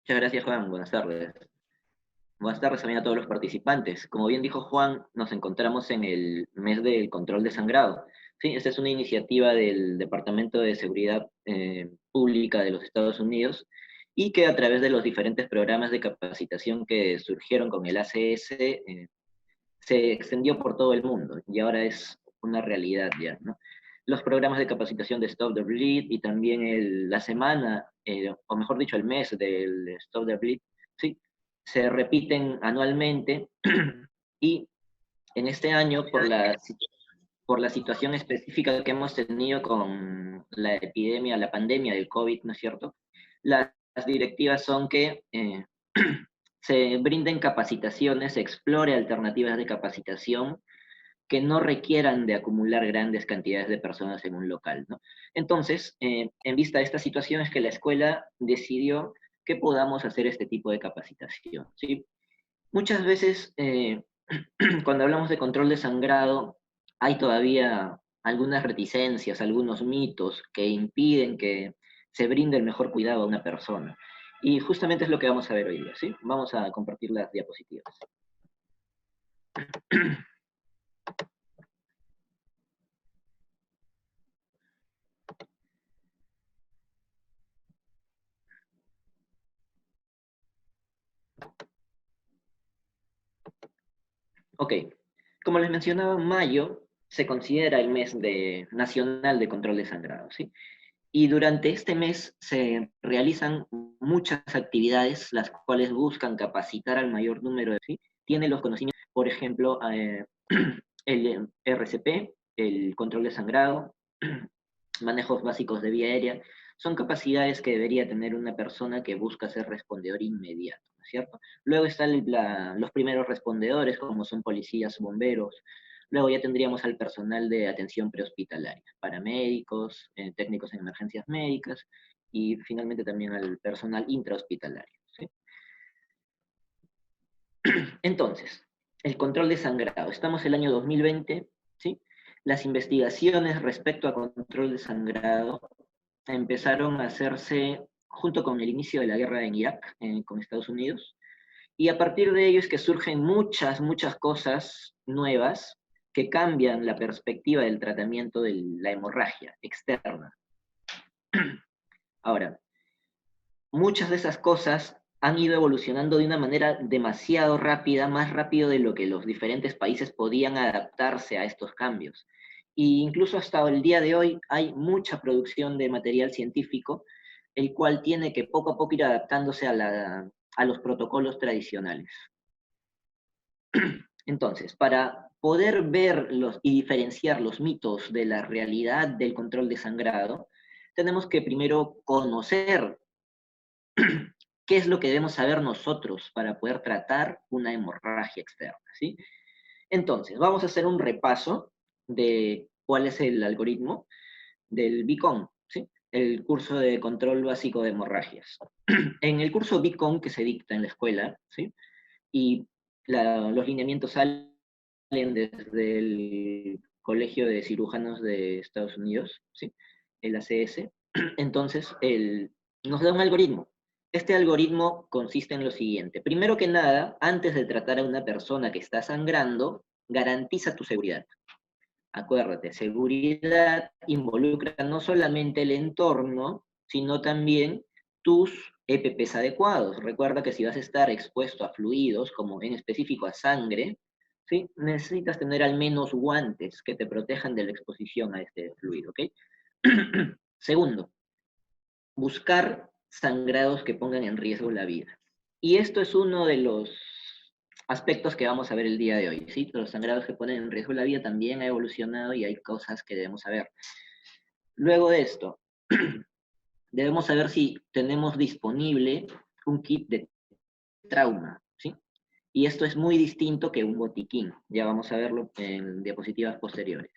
Muchas gracias, Juan. Buenas tardes. Buenas tardes también a todos los participantes. Como bien dijo Juan, nos encontramos en el mes del control de sangrado. Sí, esta es una iniciativa del Departamento de Seguridad Pública de los Estados Unidos y que a través de los diferentes programas de capacitación que surgieron con el ACS se extendió por todo el mundo y ahora es una realidad ya, ¿no? Los programas de capacitación de Stop the Bleed y también la semana, o mejor dicho, el mes del Stop the Bleed, ¿sí? Se repiten anualmente y en este año, por la situación específica que hemos tenido con la epidemia, la pandemia del COVID, ¿no es cierto? Las directivas son que se brinden capacitaciones, se explore alternativas de capacitación que no requieran de acumular grandes cantidades de personas en un local, ¿no? Entonces, en vista de esta situación es que la escuela decidió que podamos hacer este tipo de capacitación, ¿sí? Muchas veces, cuando hablamos de control de sangrado, hay todavía algunas reticencias, algunos mitos que impiden que se brinde el mejor cuidado a una persona. Y justamente es lo que vamos a ver hoy día, ¿sí? Vamos a compartir las diapositivas. Ok, como les mencionaba, mayo se considera el mes nacional de control de sangrado, ¿sí? Y durante este mes se realizan muchas actividades, las cuales buscan capacitar al mayor número de, ¿sí? Tiene los conocimientos, por ejemplo, el RCP, el control de sangrado, manejos básicos de vía aérea, son capacidades que debería tener una persona que busca ser respondedor inmediato, ¿no es cierto? Luego están los primeros respondedores, como son policías, bomberos. Luego ya tendríamos al personal de atención prehospitalaria, paramédicos, técnicos en emergencias médicas y finalmente también al personal intrahospitalario, ¿sí? Entonces, el control de sangrado. Estamos en el año 2020, ¿sí? Las investigaciones respecto a control de sangrado empezaron a hacerse junto con el inicio de la guerra en Irak, con Estados Unidos, y a partir de ello es que surgen muchas cosas nuevas que cambian la perspectiva del tratamiento de la hemorragia externa. Ahora, muchas de esas cosas han ido evolucionando de una manera demasiado rápida, más rápido de lo que los diferentes países podían adaptarse a estos cambios. E incluso hasta el día de hoy hay mucha producción de material científico, el cual tiene que poco a poco ir adaptándose a los protocolos tradicionales. Entonces, para poder ver y diferenciar los mitos de la realidad del control de sangrado, tenemos que primero conocer qué es lo que debemos saber nosotros para poder tratar una hemorragia externa, ¿sí? Entonces, vamos a hacer un repaso de cuál es el algoritmo del BICON, ¿sí? El curso de control básico de hemorragias. En el curso BICON que se dicta en la escuela, ¿sí? Y los lineamientos salen desde el Colegio de Cirujanos de Estados Unidos, ¿sí? El ACS. Entonces, nos da un algoritmo. Este algoritmo consiste en lo siguiente. Primero que nada, antes de tratar a una persona que está sangrando, garantiza tu seguridad. Acuérdate, seguridad involucra no solamente el entorno, sino también tus EPPs adecuados. Recuerda que si vas a estar expuesto a fluidos, como en específico a sangre, ¿sí? Necesitas tener al menos guantes que te protejan de la exposición a este fluido, ¿ok? Segundo, buscar sangrados que pongan en riesgo la vida. Y esto es uno de los aspectos que vamos a ver el día de hoy, ¿sí? Los sangrados que ponen en riesgo la vida también ha evolucionado y hay cosas que debemos saber. Luego de esto, debemos saber si tenemos disponible un kit de trauma, ¿sí? Y esto es muy distinto que un botiquín. Ya vamos a verlo en diapositivas posteriores.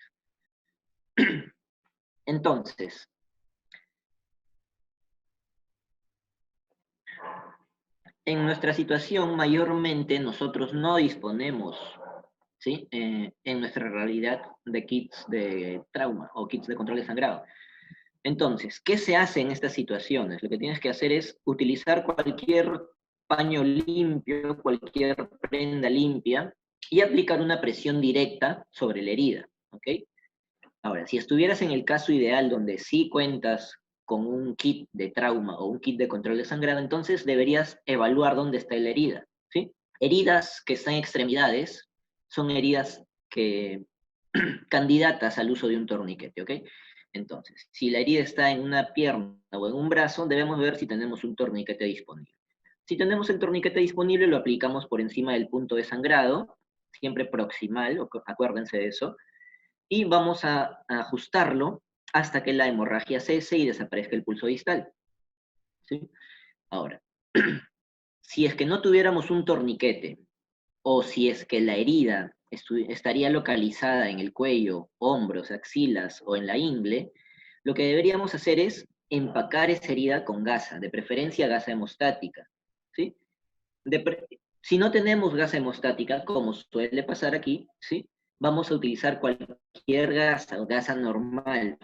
Entonces, en nuestra situación, mayormente nosotros no disponemos, ¿sí? En nuestra realidad de kits de trauma o kits de control de sangrado. Entonces, ¿qué se hace en estas situaciones? Lo que tienes que hacer es utilizar cualquier paño limpio, cualquier prenda limpia, y aplicar una presión directa sobre la herida, ¿ok? Ahora, si estuvieras en el caso ideal donde sí cuentas con un kit de trauma o un kit de control de sangrado, entonces deberías evaluar dónde está la herida, ¿sí? Heridas que están en extremidades son heridas que candidatas al uso de un torniquete, ¿ok? Entonces, si la herida está en una pierna o en un brazo, debemos ver si tenemos un torniquete disponible. Si tenemos el torniquete disponible, lo aplicamos por encima del punto de sangrado, siempre proximal, acuérdense de eso, y vamos a ajustarlo hasta que la hemorragia cese y desaparezca el pulso distal, ¿sí? Ahora, si es que no tuviéramos un torniquete, o si es que la herida estaría localizada en el cuello, hombros, axilas o en la ingle, lo que deberíamos hacer es empacar esa herida con gasa, de preferencia gasa hemostática, ¿sí? Si no tenemos gasa hemostática, como suele pasar aquí, ¿sí? Vamos a utilizar cualquier gasa o gasa normal.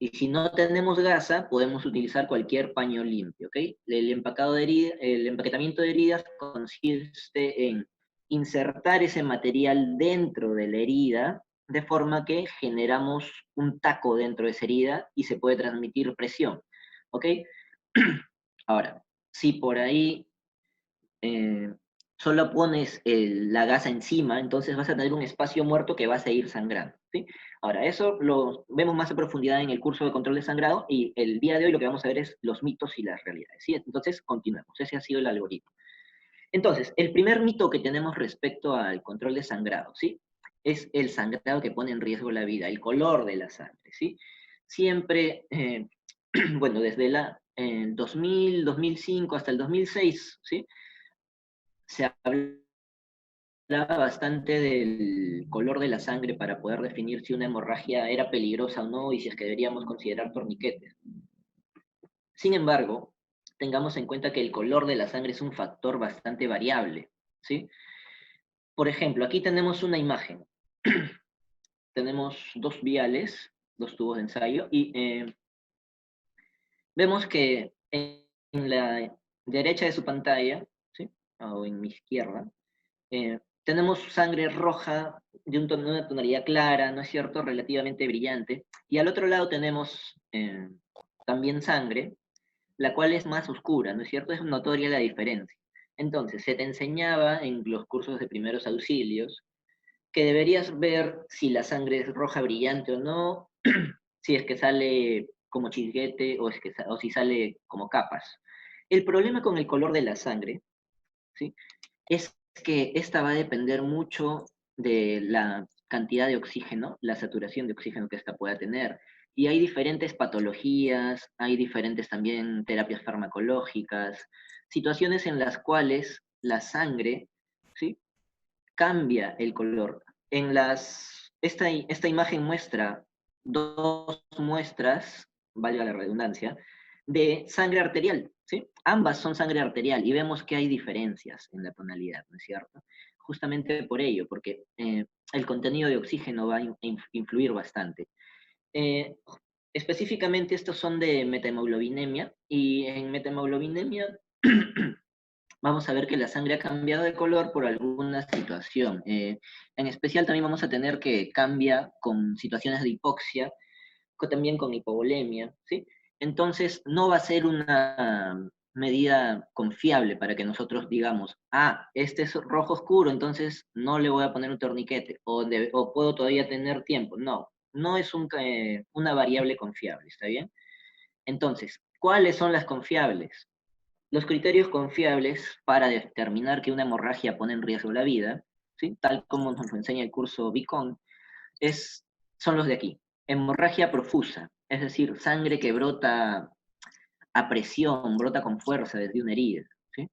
Y si no tenemos gasa, podemos utilizar cualquier paño limpio, ¿ok? El empaquetamiento de heridas consiste en insertar ese material dentro de la herida, de forma que generamos un taco dentro de esa herida y se puede transmitir presión, ¿ok? Ahora, si por ahí eh, solo pones la gasa encima, entonces vas a tener un espacio muerto que va a seguir sangrando, ¿sí? Ahora, eso lo vemos más a profundidad en el curso de control de sangrado y el día de hoy lo que vamos a ver es los mitos y las realidades, ¿sí? Entonces, continuemos. Ese ha sido el algoritmo. Entonces, el primer mito que tenemos respecto al control de sangrado, ¿sí? Es el sangrado que pone en riesgo la vida, el color de la sangre, ¿sí? Siempre, bueno, desde el 2000, 2005 hasta el 2006, ¿sí? Se hablaba bastante del color de la sangre para poder definir si una hemorragia era peligrosa o no y si es que deberíamos considerar torniquetes. Sin embargo, tengamos en cuenta que el color de la sangre es un factor bastante variable, ¿sí? Por ejemplo, aquí tenemos una imagen. Tenemos dos viales, dos tubos de ensayo, y vemos que en la derecha de su pantalla, ¿sí? O en mi izquierda, tenemos sangre roja de una tonalidad clara, ¿no es cierto?, relativamente brillante, y al otro lado tenemos también sangre, la cual es más oscura, ¿no es cierto? Es notoria la diferencia. Entonces, se te enseñaba en los cursos de primeros auxilios que deberías ver si la sangre es roja brillante o no, si es que sale como chisguete o si sale como capas. El problema con el color de la sangre, ¿sí?, es que esta va a depender mucho de la cantidad de oxígeno, la saturación de oxígeno que esta pueda tener. Y hay diferentes patologías, hay diferentes también terapias farmacológicas, situaciones en las cuales la sangre, ¿sí?, cambia el color. Esta imagen muestra dos muestras, valga la redundancia, de sangre arterial, ¿sí? Ambas son sangre arterial y vemos que hay diferencias en la tonalidad, ¿no es cierto? Justamente por ello, porque el contenido de oxígeno va a influir bastante. Eh, Específicamente estos son de methemoglobinemia y en methemoglobinemia vamos a ver que la sangre ha cambiado de color por alguna situación. En especial también vamos a tener que cambia con situaciones de hipoxia, también con hipovolemia, ¿sí? Entonces no va a ser una medida confiable para que nosotros digamos, este es rojo oscuro, entonces no le voy a poner un torniquete, o puedo todavía tener tiempo. No, no es una variable confiable, ¿está bien? Entonces, ¿cuáles son las confiables? Los criterios confiables para determinar que una hemorragia pone en riesgo la vida, ¿sí?, tal como nos lo enseña el curso BICON, son los de aquí. Hemorragia profusa, es decir, sangre que brota a presión, brota con fuerza desde una herida, ¿sí?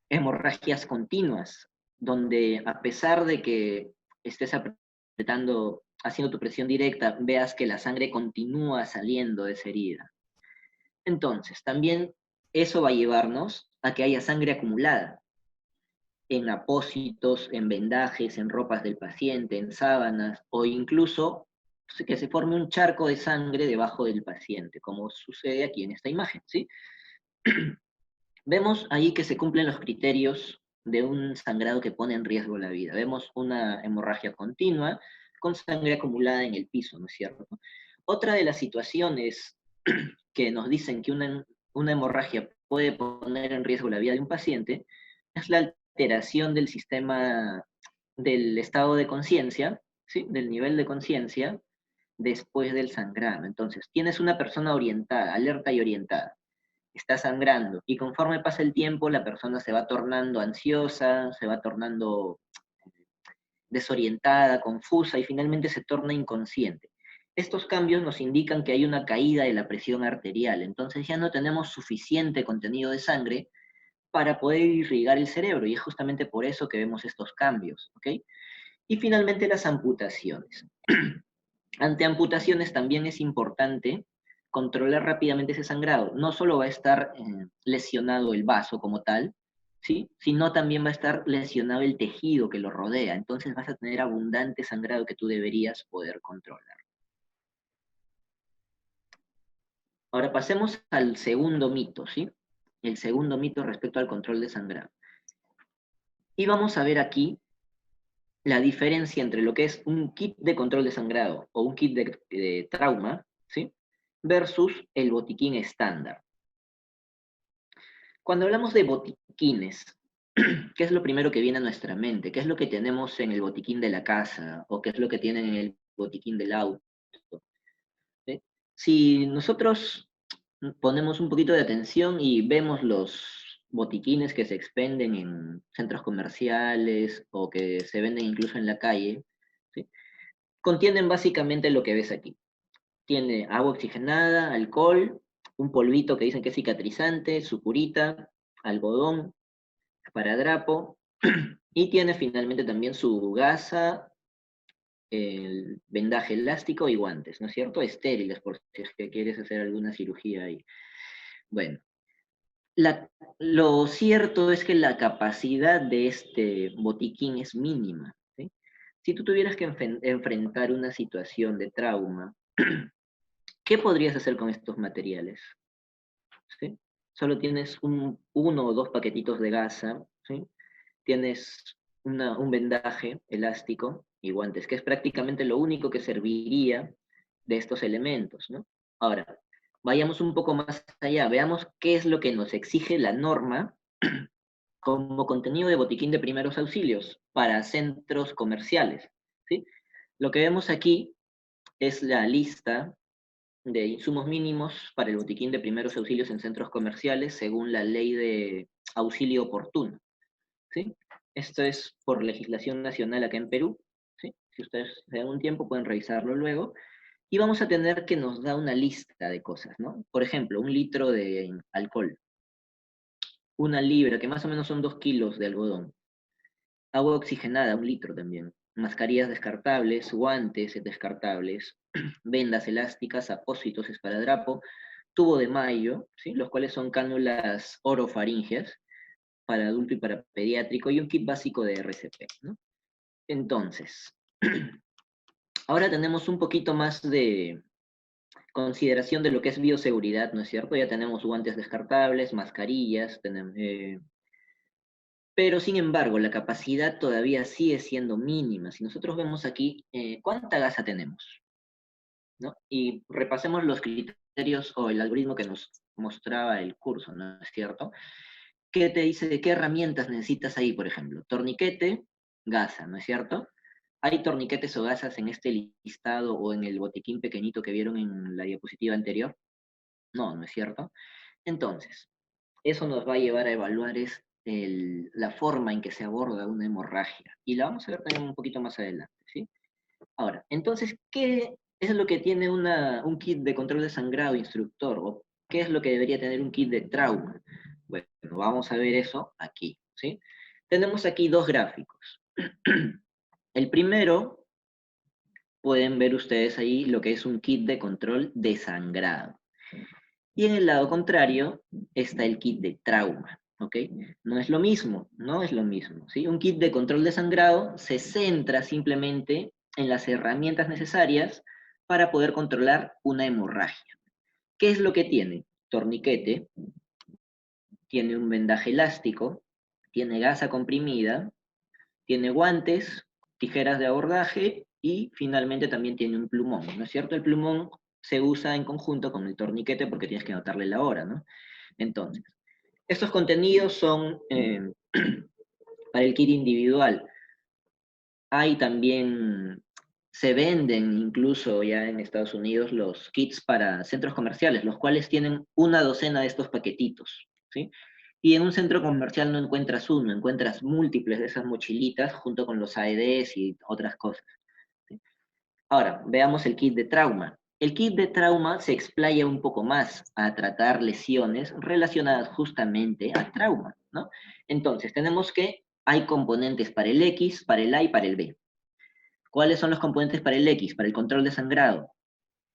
Hemorragias continuas, donde a pesar de que estés apretando, haciendo tu presión directa, veas que la sangre continúa saliendo de esa herida. Entonces, también eso va a llevarnos a que haya sangre acumulada en apósitos, en vendajes, en ropas del paciente, en sábanas o incluso que se forme un charco de sangre debajo del paciente, como sucede aquí en esta imagen, ¿sí? Vemos ahí que se cumplen los criterios de un sangrado que pone en riesgo la vida. Vemos una hemorragia continua con sangre acumulada en el piso, ¿no es cierto? Otra de las situaciones que nos dicen que una hemorragia puede poner en riesgo la vida de un paciente es la alteración del sistema, del estado de conciencia, ¿sí? Del nivel de conciencia después del sangrado. Entonces, tienes una persona orientada, alerta y orientada, está sangrando, y conforme pasa el tiempo, la persona se va tornando ansiosa, se va tornando desorientada, confusa, y finalmente se torna inconsciente. Estos cambios nos indican que hay una caída de la presión arterial, entonces ya no tenemos suficiente contenido de sangre para poder irrigar el cerebro, y es justamente por eso que vemos estos cambios, ¿ok? Y finalmente las amputaciones. Ante amputaciones también es importante controlar rápidamente ese sangrado. No solo va a estar lesionado el vaso como tal, ¿sí? Sino también va a estar lesionado el tejido que lo rodea. Entonces vas a tener abundante sangrado que tú deberías poder controlar. Ahora pasemos al segundo mito, ¿sí? El segundo mito respecto al control de sangrado. Y vamos a ver aquí la diferencia entre lo que es un kit de control de sangrado o un kit de trauma, ¿sí? Versus el botiquín estándar. Cuando hablamos de botiquines, ¿qué es lo primero que viene a nuestra mente? ¿Qué es lo que tenemos en el botiquín de la casa? ¿O qué es lo que tienen en el botiquín del auto? ¿Sí? Si nosotros ponemos un poquito de atención y vemos los botiquines que se expenden en centros comerciales o que se venden incluso en la calle, ¿sí? Contienen básicamente lo que ves aquí. Tiene agua oxigenada, alcohol, un polvito que dicen que es cicatrizante, su curita, algodón, esparadrapo, y tiene finalmente también su gasa, el vendaje elástico y guantes, ¿no es cierto? Estériles, por si es que quieres hacer alguna cirugía ahí. Bueno, lo cierto es que la capacidad de este botiquín es mínima, ¿sí? Si tú tuvieras que enfrentar una situación de trauma, ¿qué podrías hacer con estos materiales? ¿Sí? Solo tienes uno o dos paquetitos de gasa, ¿sí? Tienes un vendaje elástico y guantes, que es prácticamente lo único que serviría de estos elementos, ¿no? Ahora, vayamos un poco más allá, veamos qué es lo que nos exige la norma como contenido de botiquín de primeros auxilios para centros comerciales, ¿sí? Lo que vemos aquí es la lista de insumos mínimos para el botiquín de primeros auxilios en centros comerciales según la ley de auxilio oportuno, ¿sí? Esto es por legislación nacional acá en Perú, ¿sí? Si ustedes se dan un tiempo pueden revisarlo luego. Y vamos a tener que nos da una lista de cosas, ¿no? Por ejemplo, 1 litro de alcohol, 1 libra, que más o menos son 2 kilos de algodón, agua oxigenada, 1 litro también, mascarillas descartables, guantes descartables, vendas elásticas, apósitos, esparadrapo, tubo de mayo, ¿sí? Los cuales son cánulas orofaringeas para adulto y para pediátrico, y un kit básico de RCP, ¿no? Entonces, ahora tenemos un poquito más de consideración de lo que es bioseguridad, ¿no es cierto? Ya tenemos guantes descartables, mascarillas, pero sin embargo, la capacidad todavía sigue siendo mínima. Si nosotros vemos aquí, ¿cuánta gasa tenemos? ¿No? Y repasemos los criterios o el algoritmo que nos mostraba el curso, ¿no es cierto? ¿Qué te dice de qué herramientas necesitas ahí, por ejemplo? Torniquete, gasa, ¿no es cierto? ¿Hay torniquetes o gasas en este listado o en el botiquín pequeñito que vieron en la diapositiva anterior? No, ¿no es cierto? Entonces, eso nos va a llevar a evaluar la forma en que se aborda una hemorragia. Y la vamos a ver también un poquito más adelante, ¿sí? Ahora, entonces, ¿qué es lo que tiene un kit de control de sangrado instructor? ¿O qué es lo que debería tener un kit de trauma? Bueno, vamos a ver eso aquí, ¿sí? Tenemos aquí dos gráficos. El primero, pueden ver ustedes ahí lo que es un kit de control de sangrado. Y en el lado contrario está el kit de trauma, ¿ok? No es lo mismo, no es lo mismo, ¿sí? Un kit de control de sangrado se centra simplemente en las herramientas necesarias para poder controlar una hemorragia. ¿Qué es lo que tiene? Torniquete, tiene un vendaje elástico, tiene gasa comprimida, tiene guantes, tijeras de abordaje y finalmente también tiene un plumón, ¿no es cierto? El plumón se usa en conjunto con el torniquete porque tienes que anotarle la hora, ¿no? Entonces, estos contenidos son para el kit individual. Hay también, se venden incluso ya en Estados Unidos los kits para centros comerciales, los cuales tienen una docena de estos paquetitos, ¿sí? Y en un centro comercial no encuentras uno, encuentras múltiples de esas mochilitas junto con los AEDs y otras cosas, ¿sí? Ahora, veamos el kit de trauma. El kit de trauma se explaya un poco más a tratar lesiones relacionadas justamente al trauma, ¿no? Entonces, tenemos que hay componentes para el X, para el A y para el B. ¿Cuáles son los componentes para el X, para el control de sangrado?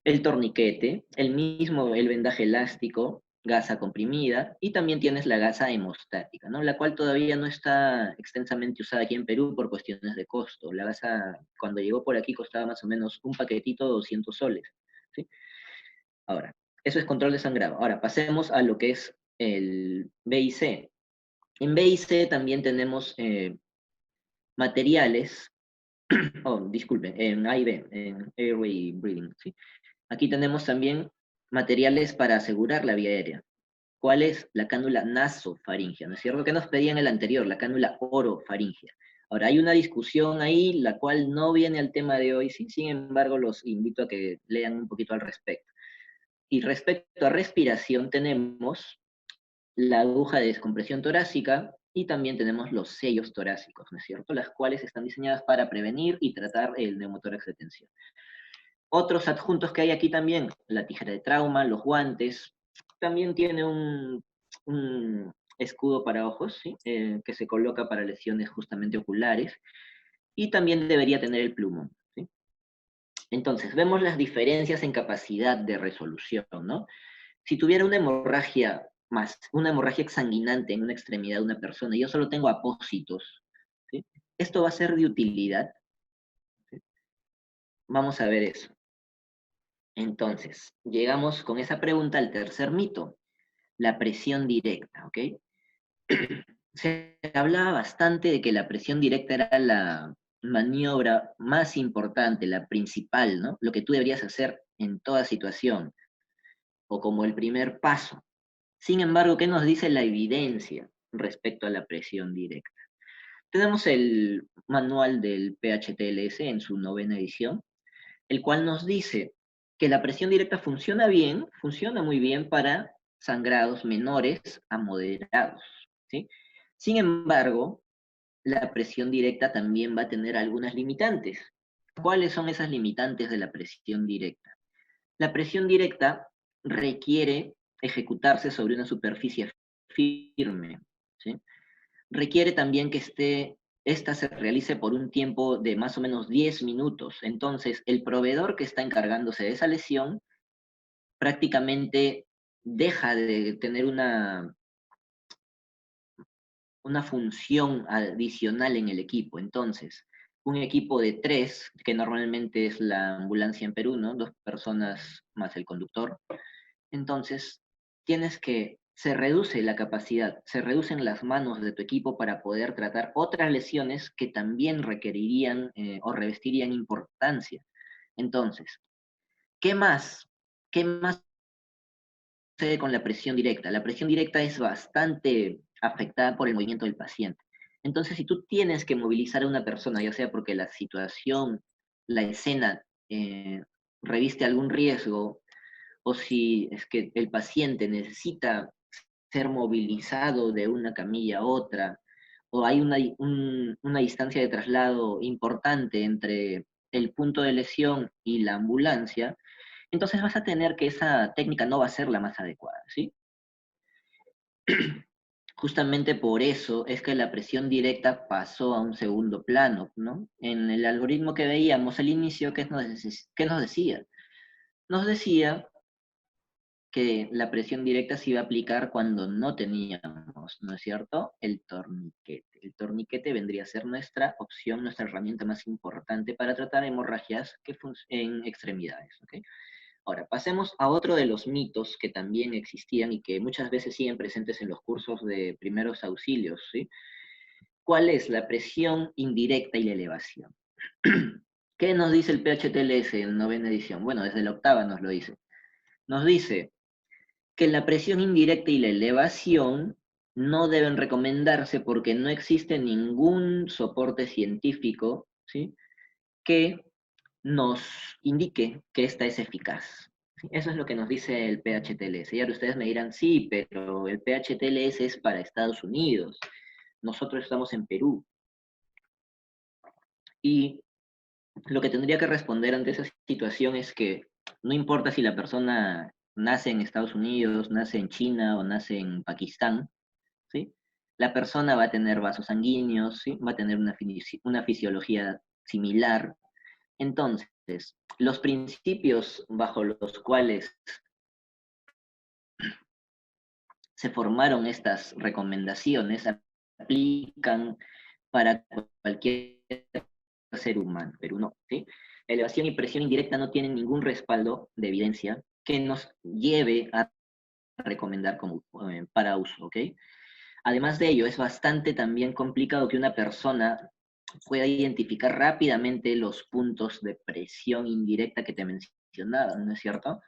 El torniquete, el vendaje elástico, gasa comprimida, y también tienes la gasa hemostática, ¿no? La cual todavía no está extensamente usada aquí en Perú por cuestiones de costo. La gasa, cuando llegó por aquí, costaba más o menos un paquetito 200 soles, ¿sí? Ahora, eso es control de sangrado. Ahora, pasemos a lo que es el B y C. En B y C también tenemos materiales, oh, disculpen, en A y B, en Airway Breathing, ¿sí? Aquí tenemos también materiales para asegurar la vía aérea. ¿Cuál es? La cánula nasofaringea, ¿no es cierto? ¿Qué nos pedían el anterior? La cánula orofaringea. Ahora, hay una discusión ahí, la cual no viene al tema de hoy, sí, sin embargo, los invito a que lean un poquito al respecto. Y respecto a respiración, tenemos la aguja de descompresión torácica y también tenemos los sellos torácicos, ¿no es cierto? Las cuales están diseñadas para prevenir y tratar el neumotórax de tensión. Otros adjuntos que hay aquí también, la tijera de trauma, los guantes, también tiene un escudo para ojos, ¿sí? Que se coloca para lesiones justamente oculares, y también debería tener el plumón, ¿sí? Entonces, vemos las diferencias en capacidad de resolución, ¿no? Si tuviera una hemorragia exsanguinante en una extremidad de una persona, y yo solo tengo apósitos, ¿sí? ¿Esto va a ser de utilidad? ¿Sí? Vamos a ver eso. Entonces, llegamos con esa pregunta al tercer mito, la presión directa, ¿ok? Se hablaba bastante de que la presión directa era la maniobra más importante, la principal, ¿no? Lo que tú deberías hacer en toda situación, o como el primer paso. Sin embargo, ¿qué nos dice la evidencia respecto a la presión directa? Tenemos el manual del PHTLS en su 9ª edición, el cual nos dice que la presión directa funciona bien, funciona muy bien para sangrados menores a moderados, ¿sí? Sin embargo, la presión directa también va a tener algunas limitantes. ¿Cuáles son esas limitantes de la presión directa? La presión directa requiere ejecutarse sobre una superficie firme, ¿sí? Requiere también que esta se realice por un tiempo de más o menos 10 minutos. Entonces, el proveedor que está encargándose de esa lesión prácticamente deja de tener una función adicional en el equipo. Entonces, un equipo de 3, que normalmente es la ambulancia en Perú, ¿no? 2 personas más el conductor. Entonces, se reduce la capacidad, se reducen las manos de tu equipo para poder tratar otras lesiones que también requerirían o revestirían importancia. Entonces, ¿qué más? ¿Qué más sucede con la presión directa? La presión directa es bastante afectada por el movimiento del paciente. Entonces, si tú tienes que movilizar a una persona, ya sea porque la situación, la escena reviste algún riesgo, o si es que el paciente necesita ser movilizado de una camilla a otra, o hay una distancia de traslado importante entre el punto de lesión y la ambulancia, entonces vas a tener que esa técnica no va a ser la más adecuada, ¿sí? Justamente por eso es que la presión directa pasó a un segundo plano, ¿no? En el algoritmo que veíamos al inicio, ¿qué nos decía? Nos decía que la presión directa se iba a aplicar cuando no teníamos, ¿no es cierto? El el torniquete vendría a ser nuestra opción, nuestra herramienta más importante para tratar hemorragias en extremidades. ¿Ok? Ahora, pasemos a otro de los mitos que también existían y que muchas veces siguen presentes en los cursos de primeros auxilios, ¿sí? ¿Cuál es la presión indirecta y la elevación? ¿Qué nos dice el PHTLS en novena edición? Bueno, desde la octava nos lo dice. Nos dice que la presión indirecta y la elevación no deben recomendarse porque no existe ningún soporte científico, ¿sí?, que nos indique que esta es eficaz. ¿Sí? Eso es lo que nos dice el PHTLS. Y ahora ustedes me dirán, sí, pero el PHTLS es para Estados Unidos. Nosotros estamos en Perú. Y lo que tendría que responder ante esa situación es que no importa si la persona nace en Estados Unidos, nace en China o nace en Pakistán, ¿sí? La persona va a tener vasos sanguíneos, ¿sí? Va a tener una fisiología similar. Entonces, los principios bajo los cuales se formaron estas recomendaciones aplican para cualquier ser humano, pero no, ¿sí? Elevación y presión indirecta no tienen ningún respaldo de evidencia que nos lleve a recomendar para uso, ¿ok? Además de ello, es bastante también complicado que una persona pueda identificar rápidamente los puntos de presión indirecta que te mencionaba, ¿no es cierto?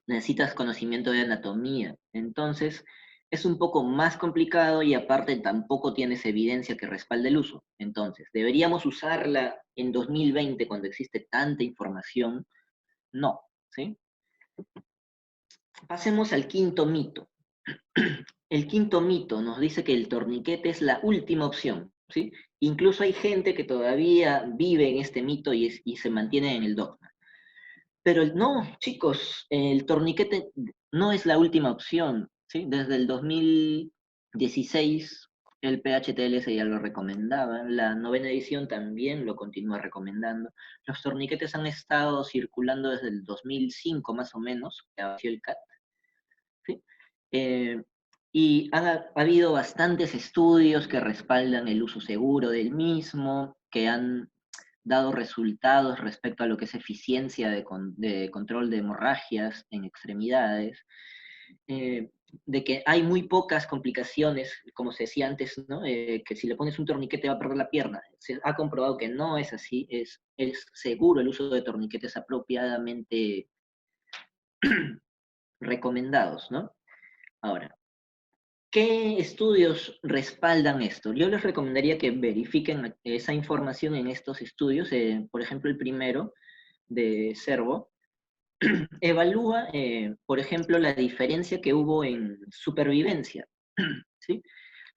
Necesitas conocimiento de anatomía. Entonces, es un poco más complicado y aparte tampoco tienes evidencia que respalde el uso. Entonces, ¿deberíamos usarla en 2020 cuando existe tanta información? No, ¿sí? Pasemos al quinto mito. El quinto mito nos dice que el torniquete es la última opción, ¿sí? Incluso hay gente que todavía vive en este mito y se mantiene en el dogma. Pero no, chicos, el torniquete no es la última opción, ¿sí? Desde el 2016 el PHTLS ya lo recomendaba, la novena edición también lo continúa recomendando. Los torniquetes han estado circulando desde el 2005 más o menos, que apareció el CAT, ¿sí? Eh, y ha habido bastantes estudios que respaldan el uso seguro del mismo, que han dado resultados respecto a lo que es eficiencia de control de hemorragias en extremidades, de que hay muy pocas complicaciones, como se decía antes, ¿no? Que si le pones un torniquete va a perder la pierna. Se ha comprobado que no es así, es seguro el uso de torniquetes apropiadamente recomendados, ¿no? Ahora, ¿qué estudios respaldan esto? Yo les recomendaría que verifiquen esa información en estos estudios. Por ejemplo, el primero de Servo evalúa, por ejemplo, la diferencia que hubo en supervivencia, ¿sí?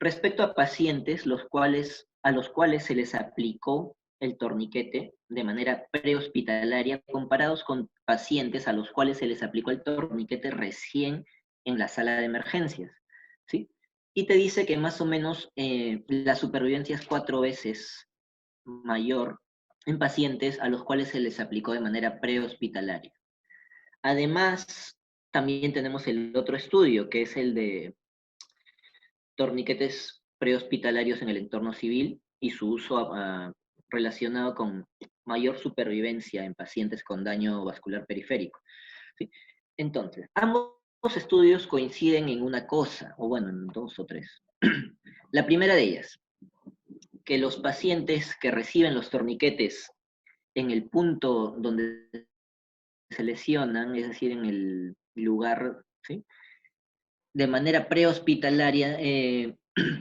Respecto a pacientes a los cuales se les aplicó el torniquete de manera prehospitalaria, comparados con pacientes a los cuales se les aplicó el torniquete recién en la sala de emergencias, ¿sí? Y te dice que más o menos la supervivencia es 4 veces mayor en pacientes a los cuales se les aplicó de manera prehospitalaria. Además, también tenemos el otro estudio, que es el de torniquetes prehospitalarios en el entorno civil y su uso relacionado con mayor supervivencia en pacientes con daño vascular periférico, ¿sí? Entonces, ambos estudios coinciden en una cosa, o bueno, en 2 o 3. La primera de ellas, que los pacientes que reciben los torniquetes en el punto donde se lesionan, es decir, en el lugar, ¿sí?, de manera prehospitalaria,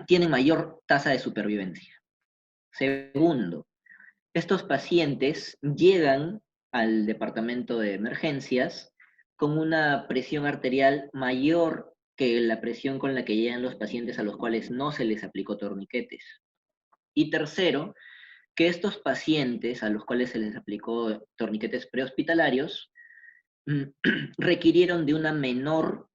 tienen mayor tasa de supervivencia. Segundo, estos pacientes llegan al departamento de emergencias con una presión arterial mayor que la presión con la que llegan los pacientes a los cuales no se les aplicó torniquetes. Y tercero, que estos pacientes a los cuales se les aplicó torniquetes prehospitalarios requirieron de una menor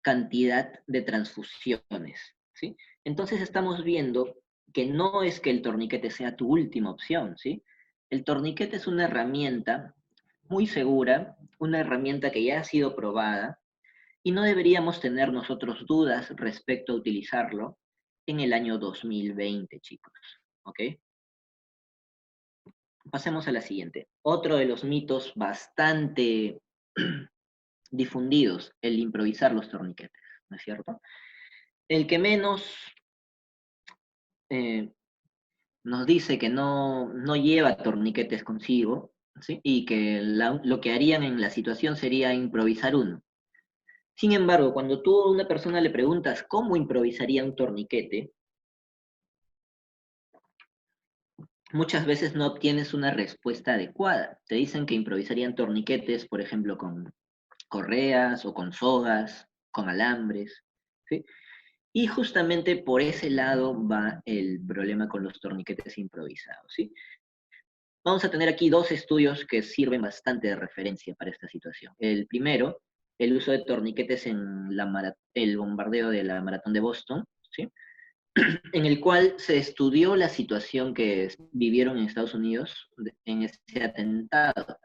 cantidad de transfusiones, ¿sí? Entonces estamos viendo que no es que el torniquete sea tu última opción, ¿sí? El torniquete es una herramienta muy segura, una herramienta que ya ha sido probada, y no deberíamos tener nosotros dudas respecto a utilizarlo, en el año 2020, chicos. ¿Ok? Pasemos a la siguiente. Otro de los mitos bastante difundidos, el improvisar los torniquetes, ¿no es cierto? El que menos eh, nos dice que no lleva torniquetes consigo, ¿sí? Y que lo que harían en la situación sería improvisar uno. Sin embargo, cuando tú a una persona le preguntas cómo improvisaría un torniquete, muchas veces no obtienes una respuesta adecuada. Te dicen que improvisarían torniquetes, por ejemplo, con correas o con sogas, con alambres, ¿sí? Y justamente por ese lado va el problema con los torniquetes improvisados, ¿sí? Vamos a tener aquí dos estudios que sirven bastante de referencia para esta situación. El primero, el uso de torniquetes en el bombardeo de la Maratón de Boston, ¿sí? En el cual se estudió la situación que vivieron en Estados Unidos en ese atentado.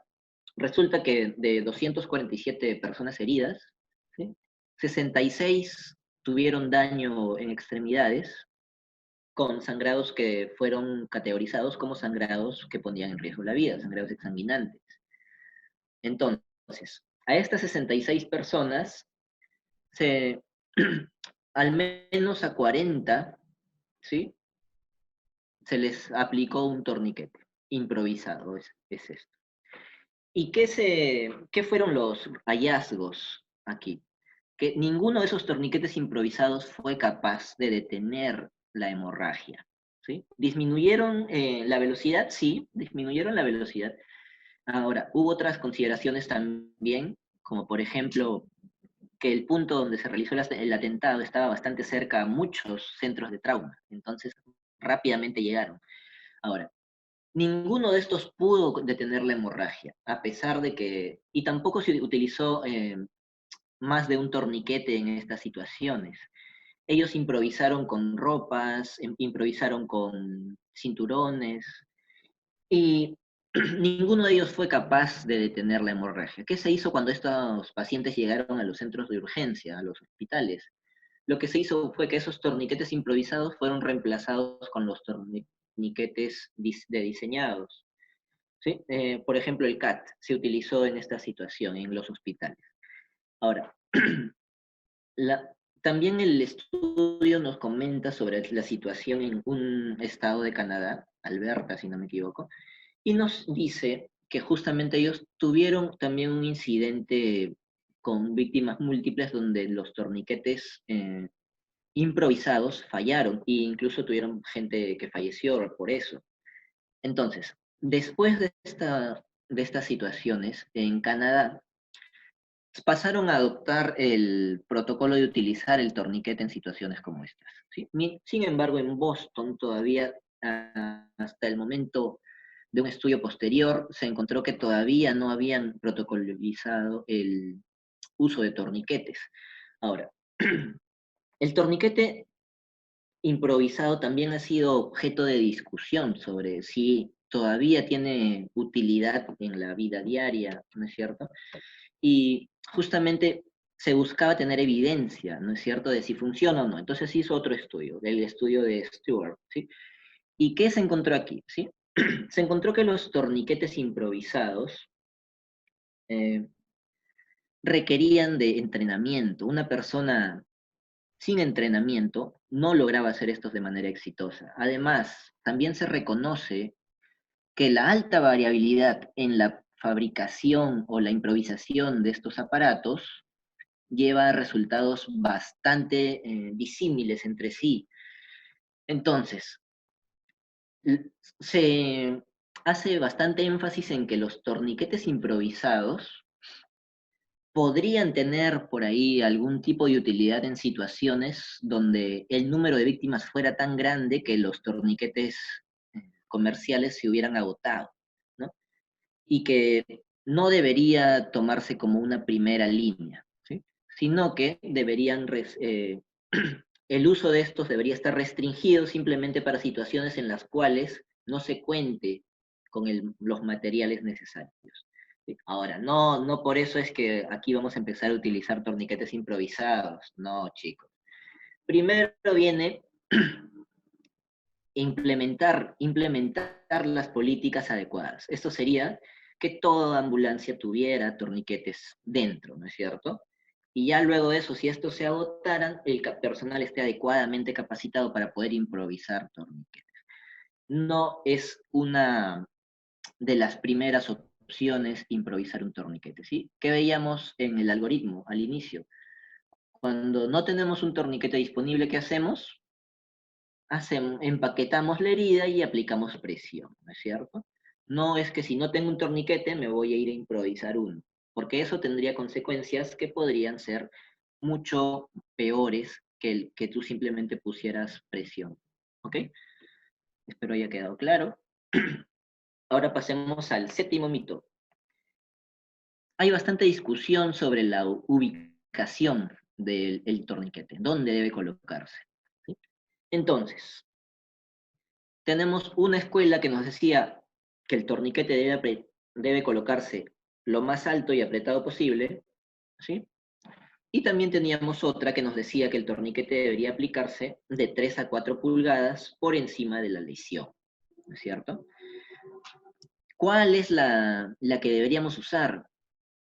Resulta que de 247 personas heridas, ¿sí? 66 tuvieron daño en extremidades, con sangrados que fueron categorizados como sangrados que ponían en riesgo la vida, sangrados exsanguinantes. Entonces, a estas 66 personas, se, al menos a 40, ¿sí? Se les aplicó un torniquete improvisado, es esto. ¿Y qué fueron los hallazgos aquí? Que ninguno de esos torniquetes improvisados fue capaz de detener la hemorragia. ¿Sí? ¿Disminuyeron la velocidad? Sí, disminuyeron la velocidad. Ahora, hubo otras consideraciones también, como por ejemplo que el punto donde se realizó el atentado estaba bastante cerca a muchos centros de trauma, entonces rápidamente llegaron. Ahora, ninguno de estos pudo detener la hemorragia, a pesar de que, y tampoco se utilizó más de un torniquete en estas situaciones. Ellos improvisaron con ropas, improvisaron con cinturones, y ninguno de ellos fue capaz de detener la hemorragia. ¿Qué se hizo cuando estos pacientes llegaron a los centros de urgencia, a los hospitales? Lo que se hizo fue que esos torniquetes improvisados fueron reemplazados con los torniquetes de diseñados. ¿Sí? Por ejemplo, el CAT se utilizó en esta situación en los hospitales. Ahora, también el estudio nos comenta sobre la situación en un estado de Canadá, Alberta, si no me equivoco, y nos dice que justamente ellos tuvieron también un incidente con víctimas múltiples donde los torniquetes improvisados fallaron e incluso tuvieron gente que falleció por eso. Entonces, después de estas situaciones, en Canadá pasaron a adoptar el protocolo de utilizar el torniquete en situaciones como estas. ¿Sí? Sin embargo, en Boston todavía, hasta el momento de un estudio posterior, se encontró que todavía no habían protocolizado el uso de torniquetes. Ahora, el torniquete improvisado también ha sido objeto de discusión sobre si todavía tiene utilidad en la vida diaria, ¿no es cierto? Y justamente se buscaba tener evidencia, ¿no es cierto?, de si funciona o no. Entonces se hizo otro estudio, el estudio de Stewart, ¿sí? ¿Y qué se encontró aquí? ¿Sí? Se encontró que los torniquetes improvisados eh, requerían de entrenamiento. Una persona sin entrenamiento no lograba hacer estos de manera exitosa. Además, también se reconoce que la alta variabilidad en la fabricación o la improvisación de estos aparatos lleva a resultados bastante disímiles entre sí. Entonces, se hace bastante énfasis en que los torniquetes improvisados podrían tener por ahí algún tipo de utilidad en situaciones donde el número de víctimas fuera tan grande que los torniquetes comerciales se hubieran agotado, ¿no? Y que no debería tomarse como una primera línea, ¿sí? Sino que el uso de estos debería estar restringido simplemente para situaciones en las cuales no se cuente con los materiales necesarios. ¿Sí? Ahora, no por eso es que aquí vamos a empezar a utilizar torniquetes improvisados, no, chicos. Primero viene implementar las políticas adecuadas. Esto sería que toda ambulancia tuviera torniquetes dentro, ¿no es cierto? Y ya luego de eso, si estos se agotaran, el personal esté adecuadamente capacitado para poder improvisar torniquetes. No es una de las primeras opciones improvisar un torniquete, ¿sí? ¿Qué veíamos en el algoritmo al inicio? Cuando no tenemos un torniquete disponible, ¿qué hacemos? Empaquetamos la herida y aplicamos presión, ¿no es cierto? No es que si no tengo un torniquete me voy a ir a improvisar uno, porque eso tendría consecuencias que podrían ser mucho peores que el que tú simplemente pusieras presión, ¿ok? Espero haya quedado claro. Ahora pasemos al séptimo mito. Hay bastante discusión sobre la ubicación del torniquete, dónde debe colocarse, ¿sí? Entonces, tenemos una escuela que nos decía que el torniquete debe colocarse lo más alto y apretado posible, ¿sí? Y también teníamos otra que nos decía que el torniquete debería aplicarse de 3 a 4 pulgadas por encima de la lesión, ¿no es cierto? ¿Cuál es la que deberíamos usar?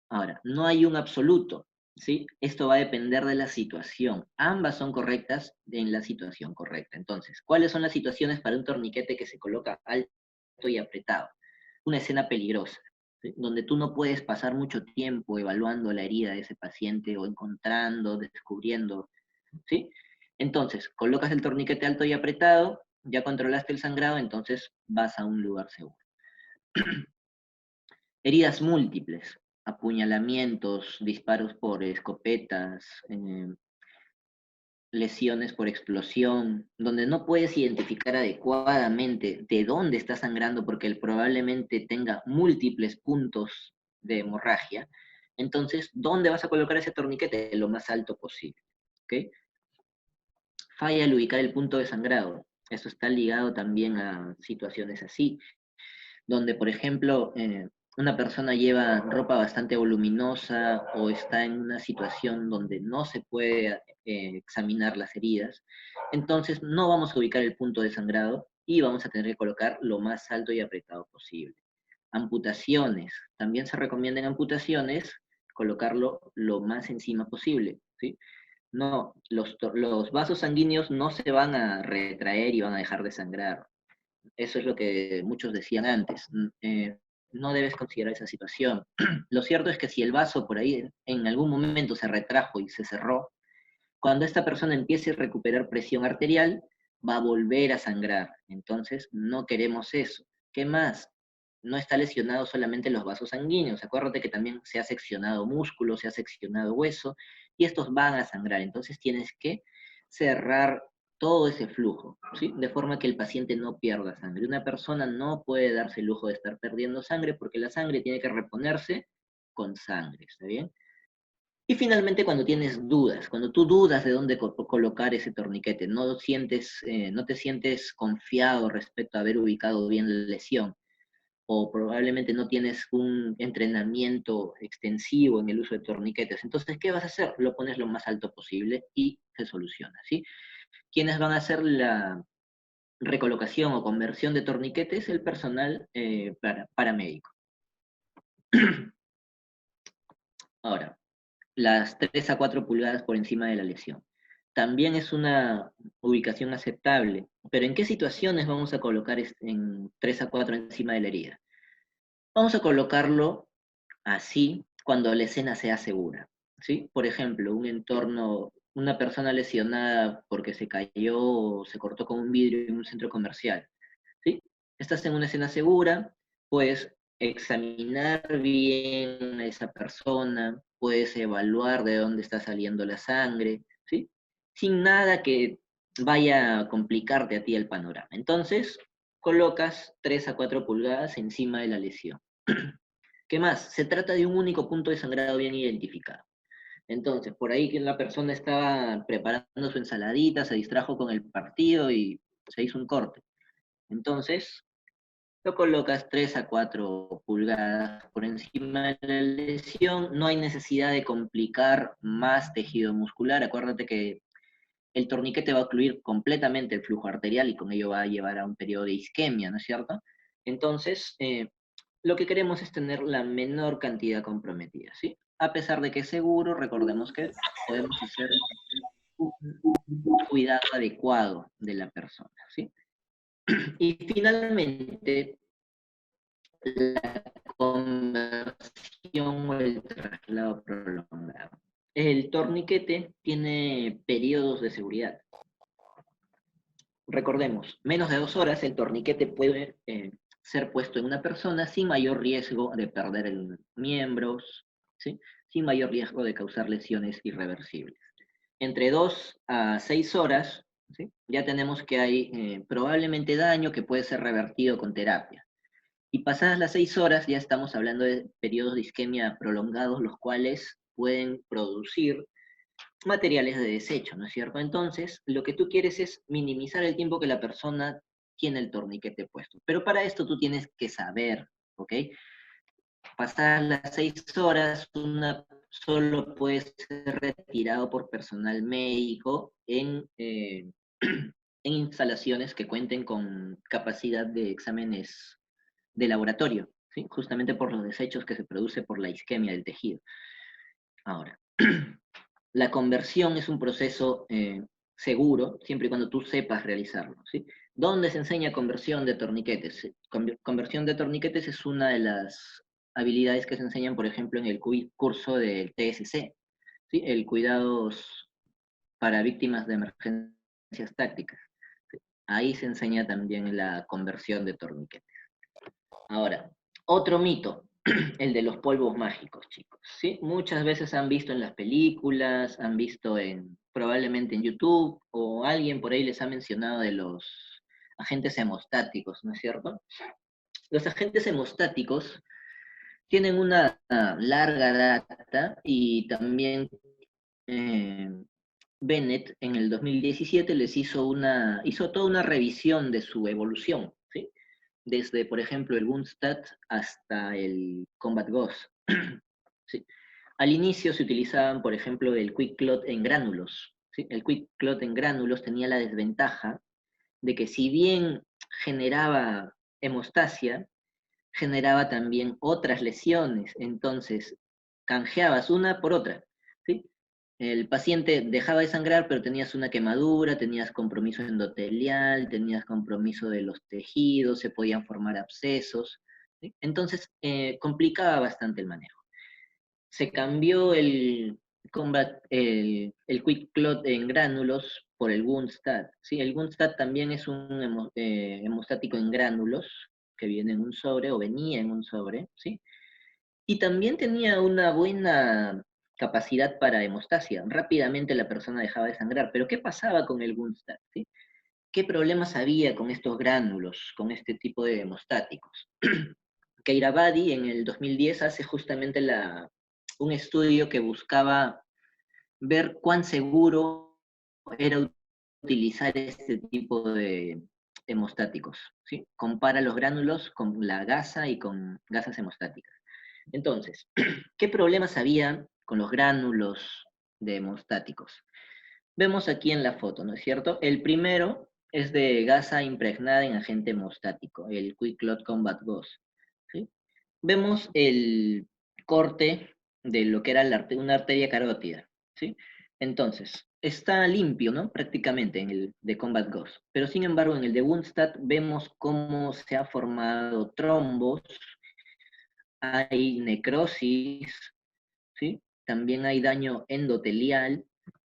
Ahora, no hay un absoluto, ¿sí? Esto va a depender de la situación. Ambas son correctas en la situación correcta. Entonces, ¿cuáles son las situaciones para un torniquete que se coloca alto y apretado? Una escena peligrosa, ¿sí? Donde tú no puedes pasar mucho tiempo evaluando la herida de ese paciente o encontrando, descubriendo, ¿sí? Entonces, colocas el torniquete alto y apretado, ya controlaste el sangrado, entonces vas a un lugar seguro. Heridas múltiples, apuñalamientos, disparos por escopetas, lesiones por explosión, donde no puedes identificar adecuadamente de dónde está sangrando porque él probablemente tenga múltiples puntos de hemorragia. Entonces, ¿dónde vas a colocar ese torniquete? Lo más alto posible. ¿Okay? Falla al ubicar el punto de sangrado. Eso está ligado también a situaciones así, donde, por ejemplo, una persona lleva ropa bastante voluminosa o está en una situación donde no se puede examinar las heridas, entonces no vamos a ubicar el punto de sangrado y vamos a tener que colocar lo más alto y apretado posible. Amputaciones. También se recomienda en amputaciones colocarlo lo más encima posible, ¿sí? No, los vasos sanguíneos no se van a retraer y van a dejar de sangrar. Eso es lo que muchos decían antes. No debes considerar esa situación. Lo cierto es que si el vaso por ahí en algún momento se retrajo y se cerró, cuando esta persona empiece a recuperar presión arterial, va a volver a sangrar. Entonces, no queremos eso. ¿Qué más? No está lesionado solamente los vasos sanguíneos. Acuérdate que también se ha seccionado músculo, se ha seccionado hueso, y estos van a sangrar. Entonces, tienes que cerrar todo ese flujo, ¿sí? De forma que el paciente no pierda sangre. Una persona no puede darse el lujo de estar perdiendo sangre porque la sangre tiene que reponerse con sangre, ¿está bien? Y finalmente cuando tienes dudas, cuando tú dudas de dónde colocar ese torniquete, no te sientes confiado respecto a haber ubicado bien la lesión, o probablemente no tienes un entrenamiento extensivo en el uso de torniquetes, entonces, ¿qué vas a hacer? Lo pones lo más alto posible y se soluciona, ¿sí? ¿Quiénes van a hacer la recolocación o conversión de torniquetes? El personal paramédico. Ahora, las 3 a 4 pulgadas por encima de la lesión. También es una ubicación aceptable, pero ¿en qué situaciones vamos a colocar en 3 a 4 encima de la herida? Vamos a colocarlo así cuando la escena sea segura, ¿sí? Por ejemplo, un entorno, una persona lesionada porque se cayó o se cortó con un vidrio en un centro comercial, ¿sí? Estás en una escena segura, puedes examinar bien a esa persona, puedes evaluar de dónde está saliendo la sangre, ¿sí? Sin nada que vaya a complicarte a ti el panorama. Entonces, colocas 3 a 4 pulgadas encima de la lesión. ¿Qué más? Se trata de un único punto de sangrado bien identificado. Entonces, por ahí que la persona estaba preparando su ensaladita, se distrajo con el partido y se hizo un corte. Entonces, lo colocas 3 a 4 pulgadas por encima de la lesión. No hay necesidad de complicar más tejido muscular. Acuérdate que el torniquete va a ocluir completamente el flujo arterial y con ello va a llevar a un periodo de isquemia, ¿no es cierto? Entonces, lo que queremos es tener la menor cantidad comprometida, ¿sí? A pesar de que es seguro, recordemos que podemos hacer un cuidado adecuado de la persona, ¿sí? Y finalmente, la conversión o el traslado prolongado. El torniquete tiene periodos de seguridad. Recordemos, menos de 2 horas el torniquete puede ser puesto en una persona sin mayor riesgo de perder el miembros, ¿sí? Sin mayor riesgo de causar lesiones irreversibles. Entre 2 a 6 horas, ¿sí? Ya tenemos que hay probablemente daño que puede ser revertido con terapia. Y pasadas las 6 horas ya estamos hablando de periodos de isquemia prolongados, los cuales pueden producir materiales de desecho, ¿no es cierto? Entonces, lo que tú quieres es minimizar el tiempo que la persona tiene el torniquete puesto. Pero para esto tú tienes que saber, ¿ok? Pasadas las 6 horas, solo puede ser retirado por personal médico en instalaciones que cuenten con capacidad de exámenes de laboratorio, ¿sí? Justamente por los desechos que se produce por la isquemia del tejido. Ahora, la conversión es un proceso seguro, siempre y cuando tú sepas realizarlo, ¿sí? ¿Dónde se enseña conversión de torniquetes? Conversión de torniquetes es una de las habilidades que se enseñan, por ejemplo, en el curso del TSC, ¿sí? El cuidados para víctimas de emergencias tácticas. ¿Sí? Ahí se enseña también la conversión de torniquetes. Ahora, otro mito, el de los polvos mágicos, chicos. ¿Sí? Muchas veces han visto en las películas, han visto probablemente en YouTube, o alguien por ahí les ha mencionado de los agentes hemostáticos, ¿no es cierto? Los agentes hemostáticos tienen una larga data y también eh, Bennett en el 2017 hizo toda una revisión de su evolución, ¿sí? Desde, por ejemplo, el Bundstat hasta el Combat Gauss. ¿Sí? Al inicio se utilizaban, por ejemplo, el Quick Clot en gránulos. ¿Sí? El Quick Clot en gránulos tenía la desventaja de que si bien generaba hemostasia, generaba también otras lesiones. Entonces, canjeabas una por otra. ¿Sí? El paciente dejaba de sangrar, pero tenías una quemadura, tenías compromiso endotelial, tenías compromiso de los tejidos, se podían formar abscesos. ¿Sí? Entonces, complicaba bastante el manejo. Se cambió el Quick Clot en gránulos por el Bundstat. ¿Sí? El Bundstat también es un hemostático en gránulos, que viene en un sobre, o venía en un sobre, ¿sí? Y también tenía una buena capacidad para hemostasia. Rápidamente la persona dejaba de sangrar. Pero ¿qué pasaba con el Bundstat? ¿Sí? ¿Qué problemas había con estos gránulos, con este tipo de hemostáticos? Keiravadi en el 2010 hace justamente un estudio que buscaba ver cuán seguro era utilizar este tipo de hemostáticos. ¿Sí? Compara los gránulos con la gasa y con gasas hemostáticas. Entonces, ¿qué problemas había con los gránulos de hemostáticos? Vemos aquí en la foto, ¿no es cierto? El primero es de gasa impregnada en agente hemostático, el Quick Clot Combat Gauss. ¿Sí? Vemos el corte de lo que era una arteria carótida. ¿Sí? Entonces, está limpio, ¿no? Prácticamente en el de Combat Gauss. Pero sin embargo, en el de Bundstat vemos cómo se ha formado trombos, hay necrosis, ¿sí? También hay daño endotelial,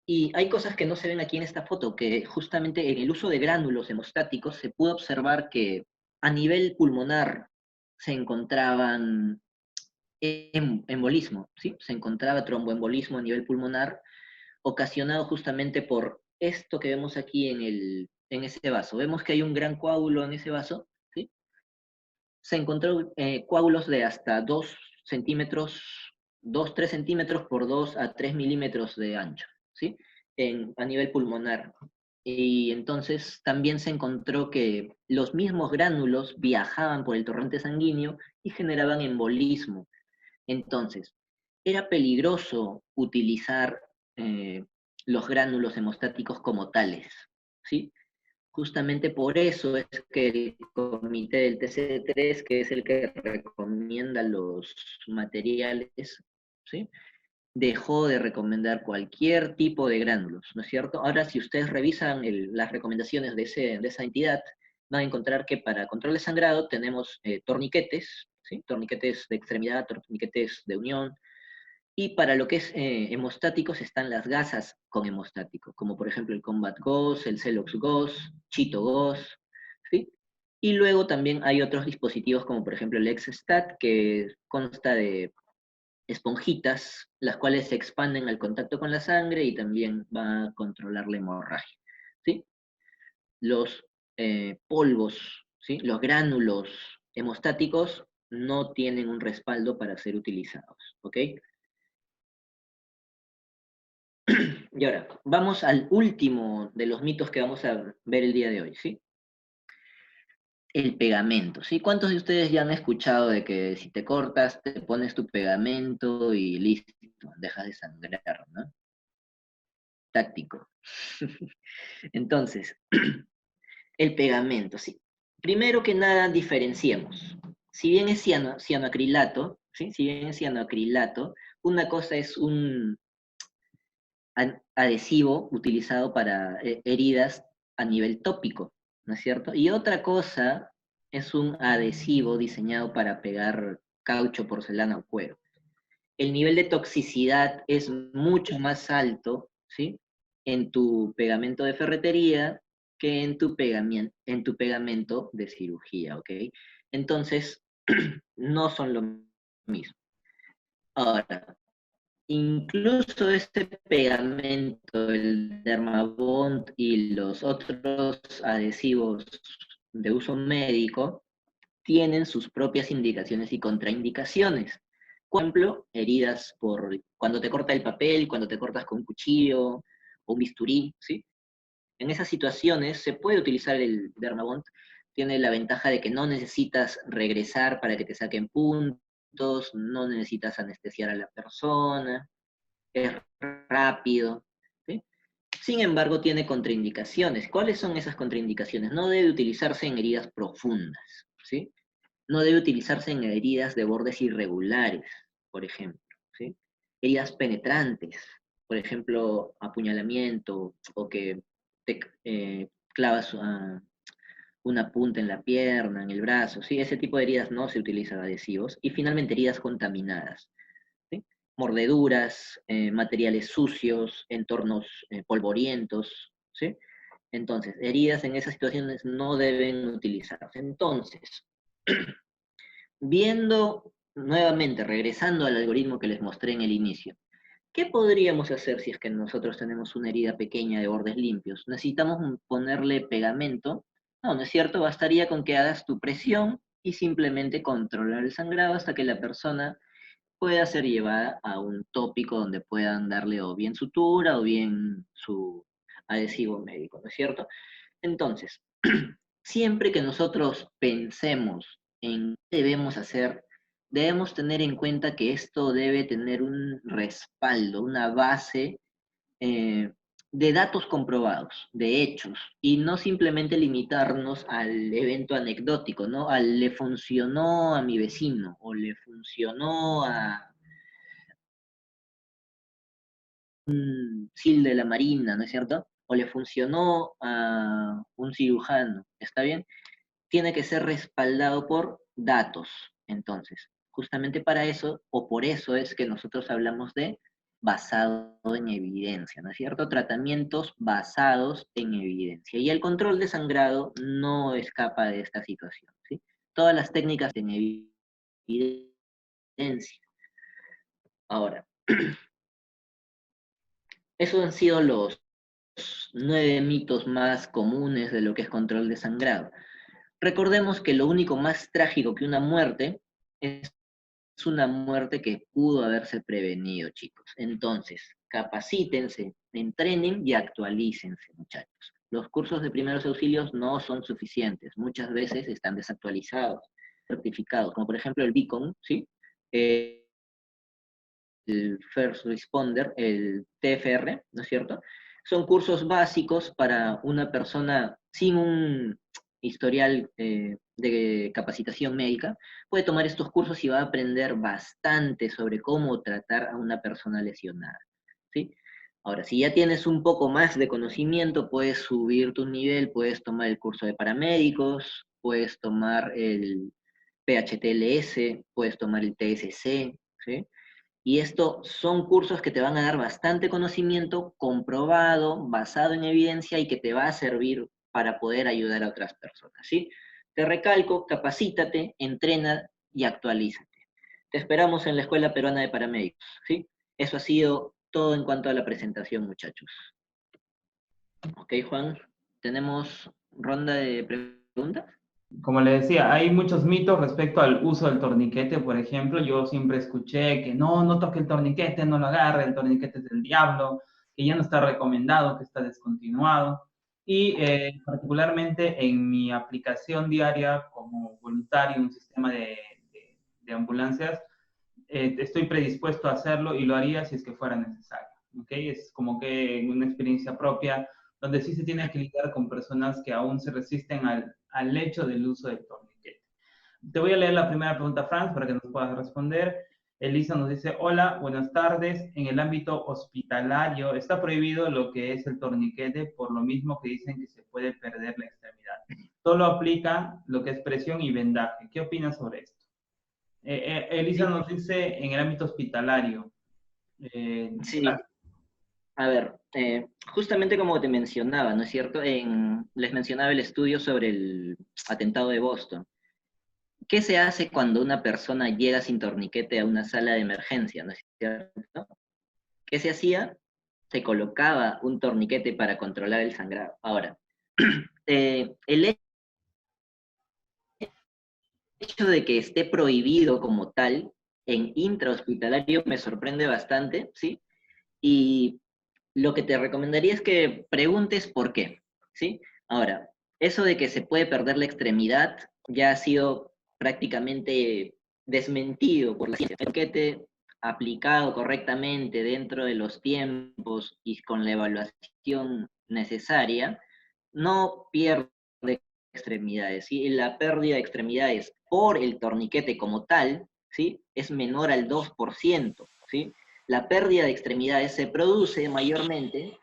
y hay cosas que no se ven aquí en esta foto, que justamente en el uso de gránulos hemostáticos se pudo observar que a nivel pulmonar se encontraban embolismo, ¿sí? Se encontraba tromboembolismo a nivel pulmonar, ocasionado justamente por esto que vemos aquí en ese vaso. Vemos que hay un gran coágulo en ese vaso, ¿sí? Se encontró coágulos de hasta 2 centímetros, 2-3 centímetros por 2 a 3 milímetros de ancho, ¿sí? A nivel pulmonar. Y entonces también se encontró que los mismos gránulos viajaban por el torrente sanguíneo y generaban embolismo. Entonces, era peligroso utilizar los gránulos hemostáticos como tales, ¿sí? Justamente por eso es que el comité del TC3, que es el que recomienda los materiales, ¿sí?, dejó de recomendar cualquier tipo de gránulos, ¿no es cierto? Ahora, si ustedes revisan las recomendaciones de esa entidad, van a encontrar que para control de sangrado tenemos torniquetes, ¿sí? Torniquetes de extremidad, torniquetes de unión, y para lo que es hemostáticos están las gasas con hemostático, como por ejemplo el Combat Gauze, el Celox Gauze, Chito Gauze, ¿sí? Y luego también hay otros dispositivos como por ejemplo el Exstat, que consta de esponjitas, las cuales se expanden al contacto con la sangre y también va a controlar la hemorragia, ¿sí? Los polvos, ¿sí?, los gránulos hemostáticos no tienen un respaldo para ser utilizados, ¿ok? Y ahora, vamos al último de los mitos que vamos a ver el día de hoy, ¿sí? El pegamento, ¿sí? ¿Cuántos de ustedes ya han escuchado de que si te cortas, te pones tu pegamento y listo, dejas de sangrar, ¿no? Táctico. Entonces, el pegamento, sí. Primero que nada, diferenciemos. Si bien es cianoacrilato, ¿sí? Si bien es cianoacrilato, una cosa es un adhesivo utilizado para heridas a nivel tópico, ¿no es cierto? Y otra cosa es un adhesivo diseñado para pegar caucho, porcelana o cuero. El nivel de toxicidad es mucho más alto, ¿sí?, en tu pegamento de ferretería que en tu pegamento de cirugía, ¿ok? Entonces, no son lo mismo. Ahora, incluso este pegamento, el Dermabond y los otros adhesivos de uso médico, tienen sus propias indicaciones y contraindicaciones. Por ejemplo, heridas por cuando te corta el papel, cuando te cortas con un cuchillo o un bisturí, ¿sí? En esas situaciones se puede utilizar el Dermabond. Tiene la ventaja de que no necesitas regresar para que te saquen puntos, no necesitas anestesiar a la persona, es rápido, ¿sí? Sin embargo, tiene contraindicaciones. ¿Cuáles son esas contraindicaciones? No debe utilizarse en heridas profundas, ¿sí? No debe utilizarse en heridas de bordes irregulares, por ejemplo, ¿sí? Heridas penetrantes, por ejemplo, apuñalamiento o que te clavas una punta en la pierna, en el brazo, ¿sí? Ese tipo de heridas no se utilizan adhesivos. Y finalmente, heridas contaminadas, ¿sí? Mordeduras, materiales sucios, entornos polvorientos, ¿sí? Entonces, heridas en esas situaciones no deben utilizarse. Entonces, viendo nuevamente, regresando al algoritmo que les mostré en el inicio, ¿qué podríamos hacer si es que nosotros tenemos una herida pequeña de bordes limpios? ¿Necesitamos ponerle pegamento? No, no es cierto, bastaría con que hagas tu presión y simplemente controlar el sangrado hasta que la persona pueda ser llevada a un tópico donde puedan darle o bien sutura o bien su adhesivo médico, ¿no es cierto? Entonces, siempre que nosotros pensemos en qué debemos hacer, debemos tener en cuenta que esto debe tener un respaldo, una base eh, de datos comprobados, de hechos, y no simplemente limitarnos al evento anecdótico, ¿no? Al le funcionó a mi vecino o le funcionó a SEAL de la Marina, ¿no es cierto? O le funcionó a un cirujano, ¿está bien? Tiene que ser respaldado por datos. Entonces, justamente para eso, o por eso es que nosotros hablamos de basado en evidencia, ¿no es cierto? Tratamientos basados en evidencia. Y el control de sangrado no escapa de esta situación, ¿sí? Todas las técnicas en evidencia. Ahora, esos han sido los 9 mitos más comunes de lo que es control de sangrado. Recordemos que lo único más trágico que una muerte es una muerte que pudo haberse prevenido, chicos. Entonces, capacítense, entrenen y actualícense, muchachos. Los cursos de primeros auxilios no son suficientes. Muchas veces están desactualizados, certificados, como por ejemplo el Beacon, ¿sí? Eh, el First Responder, el TFR, ¿no es cierto? Son cursos básicos para una persona sin un historial de capacitación médica. Puede tomar estos cursos y va a aprender bastante sobre cómo tratar a una persona lesionada, ¿sí? Ahora, si ya tienes un poco más de conocimiento, puedes subir tu nivel, puedes tomar el curso de paramédicos, puedes tomar el PHTLS, puedes tomar el TSC, ¿sí? Y esto son cursos que te van a dar bastante conocimiento comprobado, basado en evidencia y que te va a servir para poder ayudar a otras personas, ¿sí? Te recalco, capacítate, entrena y actualízate. Te esperamos en la Escuela Peruana de Paramédicos, ¿sí? Eso ha sido todo en cuanto a la presentación, muchachos. Ok, Juan, ¿tenemos ronda de preguntas? Como le decía, hay muchos mitos respecto al uso del torniquete, por ejemplo. Yo siempre escuché que no toque el torniquete, no lo agarre, el torniquete es del diablo, que ya no está recomendado, que está descontinuado. Y particularmente en mi aplicación diaria como voluntario en un sistema de ambulancias, estoy predispuesto a hacerlo y lo haría si es que fuera necesario. ¿Okay? Es como que una experiencia propia donde sí se tiene que lidiar con personas que aún se resisten al hecho del uso del torniquete. Te voy a leer la primera pregunta, Franz, para que nos puedas responder. Elisa nos dice, hola, buenas tardes. En el ámbito hospitalario está prohibido lo que es el torniquete por lo mismo que dicen que se puede perder la extremidad. Solo aplica lo que es presión y vendaje. ¿Qué opinas sobre esto? Elisa Sí, nos dice en el ámbito hospitalario. sí. A ver, justamente como te mencionaba, ¿no es cierto? Les mencionaba el estudio sobre el atentado de Boston. ¿Qué se hace cuando una persona llega sin torniquete a una sala de emergencia, ¿no es cierto? ¿Qué se hacía? Se colocaba un torniquete para controlar el sangrado. Ahora, el hecho de que esté prohibido como tal en intrahospitalario me sorprende bastante, ¿sí? Y lo que te recomendaría es que preguntes por qué, ¿sí? Ahora, eso de que se puede perder la extremidad ya ha sido prácticamente desmentido por la ciencia. El paquete aplicado correctamente dentro de los tiempos y con la evaluación necesaria, no pierde extremidades, ¿sí? La pérdida de extremidades por el torniquete como tal, ¿sí? Es menor al 2%, ¿sí? La pérdida de extremidades se produce mayormente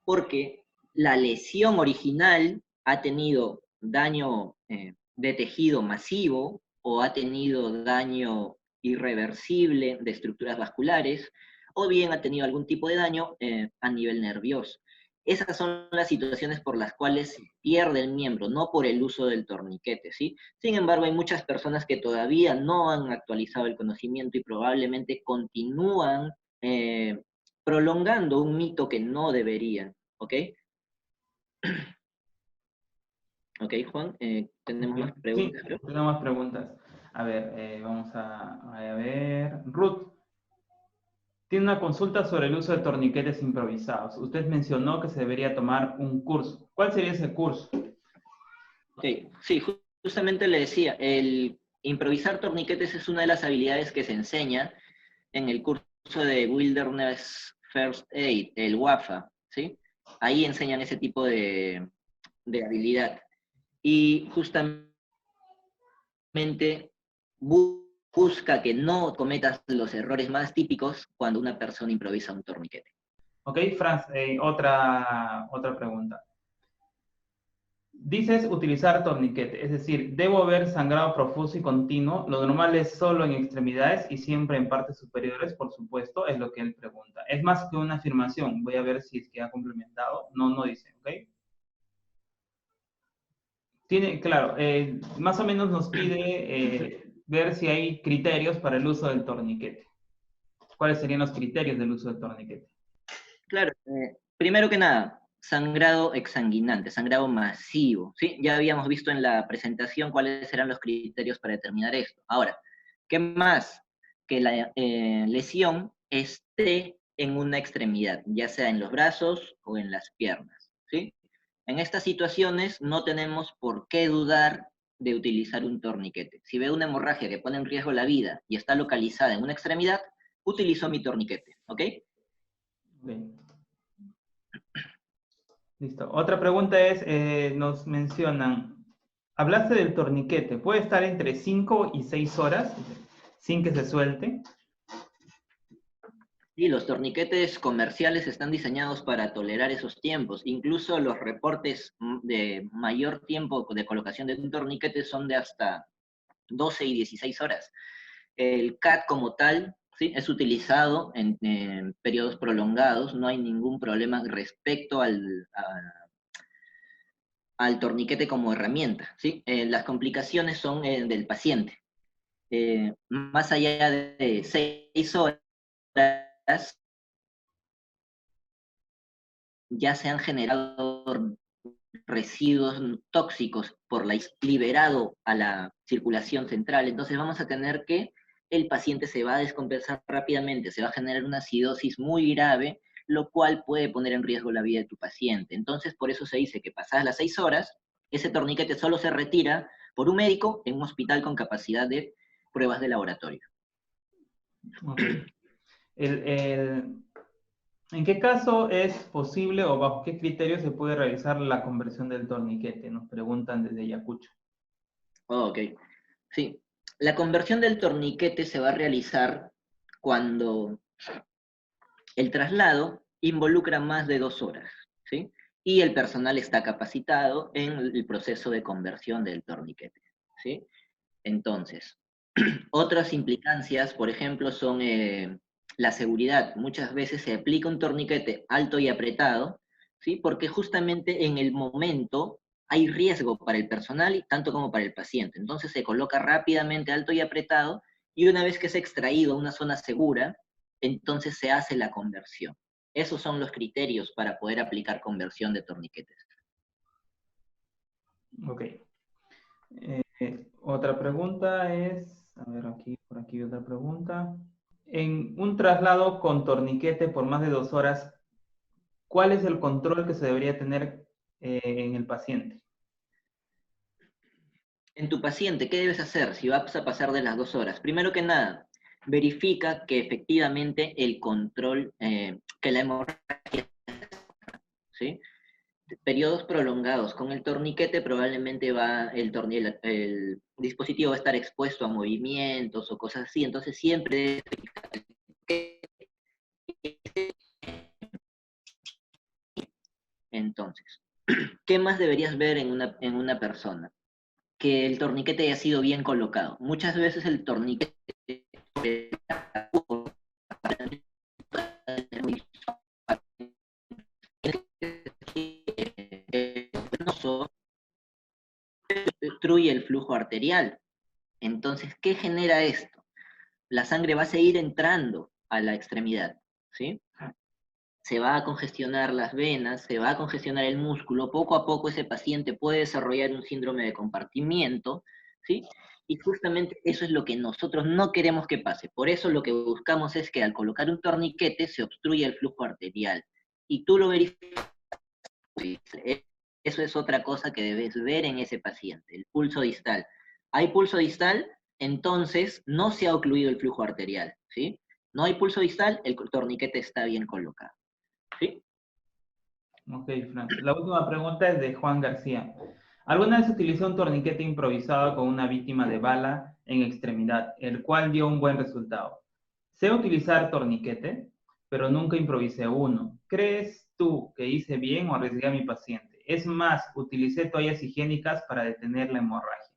porque la lesión original ha tenido daño de tejido masivo o ha tenido daño irreversible de estructuras vasculares o bien ha tenido algún tipo de daño a nivel nervioso. Esas son las situaciones por las cuales se pierde el miembro, no por el uso del torniquete, ¿sí? Sin embargo, hay muchas personas que todavía no han actualizado el conocimiento y probablemente continúan prolongando un mito que no deberían, ¿ok? Ok, Juan, tenemos más Sí, preguntas, creo. tenemos más preguntas. A ver, vamos a ver. Ruth, tiene una consulta sobre el uso de torniquetes improvisados. Usted mencionó que se debería tomar un curso. ¿Cuál sería ese curso? Ok, sí, justamente le decía, el improvisar torniquetes es una de las habilidades que se enseña en el curso de Wilderness First Aid, el WAFA, ¿sí? Ahí enseñan ese tipo de habilidad. Y justamente busca que no cometas los errores más típicos cuando una persona improvisa un torniquete. Ok, Franz, otra pregunta. Dices utilizar torniquete, es decir, debo haber sangrado profuso y continuo. Lo normal es solo en extremidades y siempre en partes superiores, por supuesto, es lo que él pregunta. Es más que una afirmación. Voy a ver si es que ha complementado. No dice, ¿ok? Tiene, claro, más o menos nos pide ver si hay criterios para el uso del torniquete. ¿Cuáles serían los criterios del uso del torniquete? Claro, primero que nada, sangrado exsanguinante, sangrado masivo, ¿sí? Ya habíamos visto en la presentación cuáles eran los criterios para determinar esto. Ahora, ¿qué más? Que la lesión esté en una extremidad, ya sea en los brazos o en las piernas, ¿sí? En estas situaciones no tenemos por qué dudar de utilizar un torniquete. Si veo una hemorragia que pone en riesgo la vida y está localizada en una extremidad, utilizo mi torniquete, ¿ok? Bien. Listo. Otra pregunta es, nos mencionan, hablaste del torniquete, ¿puede estar entre 5 y 6 horas sin que se suelte? Y los torniquetes comerciales están diseñados para tolerar esos tiempos. Incluso los reportes de mayor tiempo de colocación de un torniquete son de hasta 12 y 16 horas. El CAT como tal, ¿sí?, es utilizado en periodos prolongados, no hay ningún problema respecto al torniquete como herramienta, ¿sí? Las complicaciones son del paciente. Más allá de 6 horas, ya se han generado residuos tóxicos por la liberado a la circulación central, entonces vamos a tener que el paciente se va a descompensar rápidamente, se va a generar una acidosis muy grave, lo cual puede poner en riesgo la vida de tu paciente. Entonces, por eso se dice que pasadas las 6 horas, ese torniquete solo se retira por un médico en un hospital con capacidad de pruebas de laboratorio. Okay. ¿En qué caso es posible o bajo qué criterio se puede realizar la conversión del torniquete? Nos preguntan desde Ayacucho. Oh, ok, sí. La conversión del torniquete se va a realizar cuando el traslado involucra más de 2 horas, ¿sí? Y el personal está capacitado en el proceso de conversión del torniquete, ¿sí? Entonces, otras implicancias, por ejemplo, son la seguridad. Muchas veces se aplica un torniquete alto y apretado, ¿sí? Porque justamente en el momento hay riesgo para el personal tanto como para el paciente. Entonces se coloca rápidamente alto y apretado y una vez que es extraído a una zona segura, entonces se hace la conversión. Esos son los criterios para poder aplicar conversión de torniquetes. Ok. Otra pregunta es, a ver, por aquí otra pregunta. En un traslado con torniquete por más de 2 horas, ¿cuál es el control que se debería tener en el paciente? En tu paciente, ¿qué debes hacer si vas a pasar de las 2 horas? Primero que nada, verifica que efectivamente el control, que la hemorragia, ¿sí? Periodos prolongados con el torniquete probablemente el dispositivo va a estar expuesto a movimientos o cosas así, entonces siempre entonces, ¿qué más deberías ver en una persona? Que el torniquete haya sido bien colocado. Muchas veces el torniquete obstruye el flujo arterial. Entonces, ¿qué genera esto? La sangre va a seguir entrando a la extremidad, ¿sí? Se va a congestionar las venas, se va a congestionar el músculo, poco a poco ese paciente puede desarrollar un síndrome de compartimiento, ¿sí? Y justamente eso es lo que nosotros no queremos que pase. Por eso lo que buscamos es que al colocar un torniquete se obstruya el flujo arterial. Y tú lo verificas. Eso es otra cosa que debes ver en ese paciente, el pulso distal. ¿Hay pulso distal? Entonces no se ha ocluido el flujo arterial, ¿sí? No hay pulso distal, el torniquete está bien colocado, ¿sí? Ok, Frank. La última pregunta es de Juan García. ¿Alguna vez utilicé un torniquete improvisado con una víctima de bala en extremidad, el cual dio un buen resultado? Sé utilizar torniquete, pero nunca improvisé uno. ¿Crees tú que hice bien o arriesgué a mi paciente? Es más, utilicé toallas higiénicas para detener la hemorragia.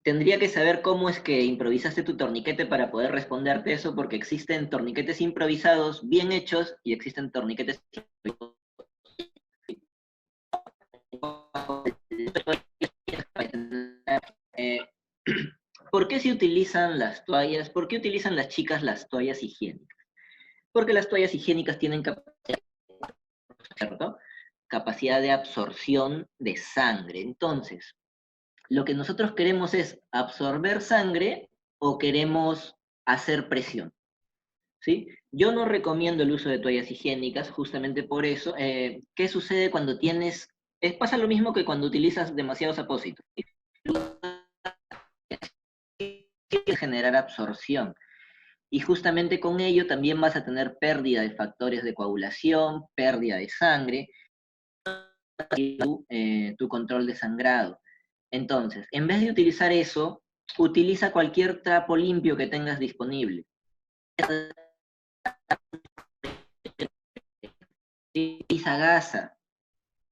Tendría que saber cómo es que improvisaste tu torniquete para poder responderte eso, porque existen torniquetes improvisados bien hechos y existen torniquetes eh, ¿por qué se utilizan las toallas? ¿Por qué utilizan las chicas las toallas higiénicas? Porque las toallas higiénicas tienen capacidad, ¿cierto? Capacidad de absorción de sangre. Entonces, lo que nosotros queremos es absorber sangre o queremos hacer presión, ¿sí? Yo no recomiendo el uso de toallas higiénicas justamente por eso. ¿Qué sucede cuando pasa lo mismo que cuando utilizas demasiados apósitos. Generar absorción. Y justamente con ello también vas a tener pérdida de factores de coagulación, pérdida de sangre, tu control de sangrado. Entonces, en vez de utilizar eso, utiliza cualquier trapo limpio que tengas disponible. Utiliza gasa,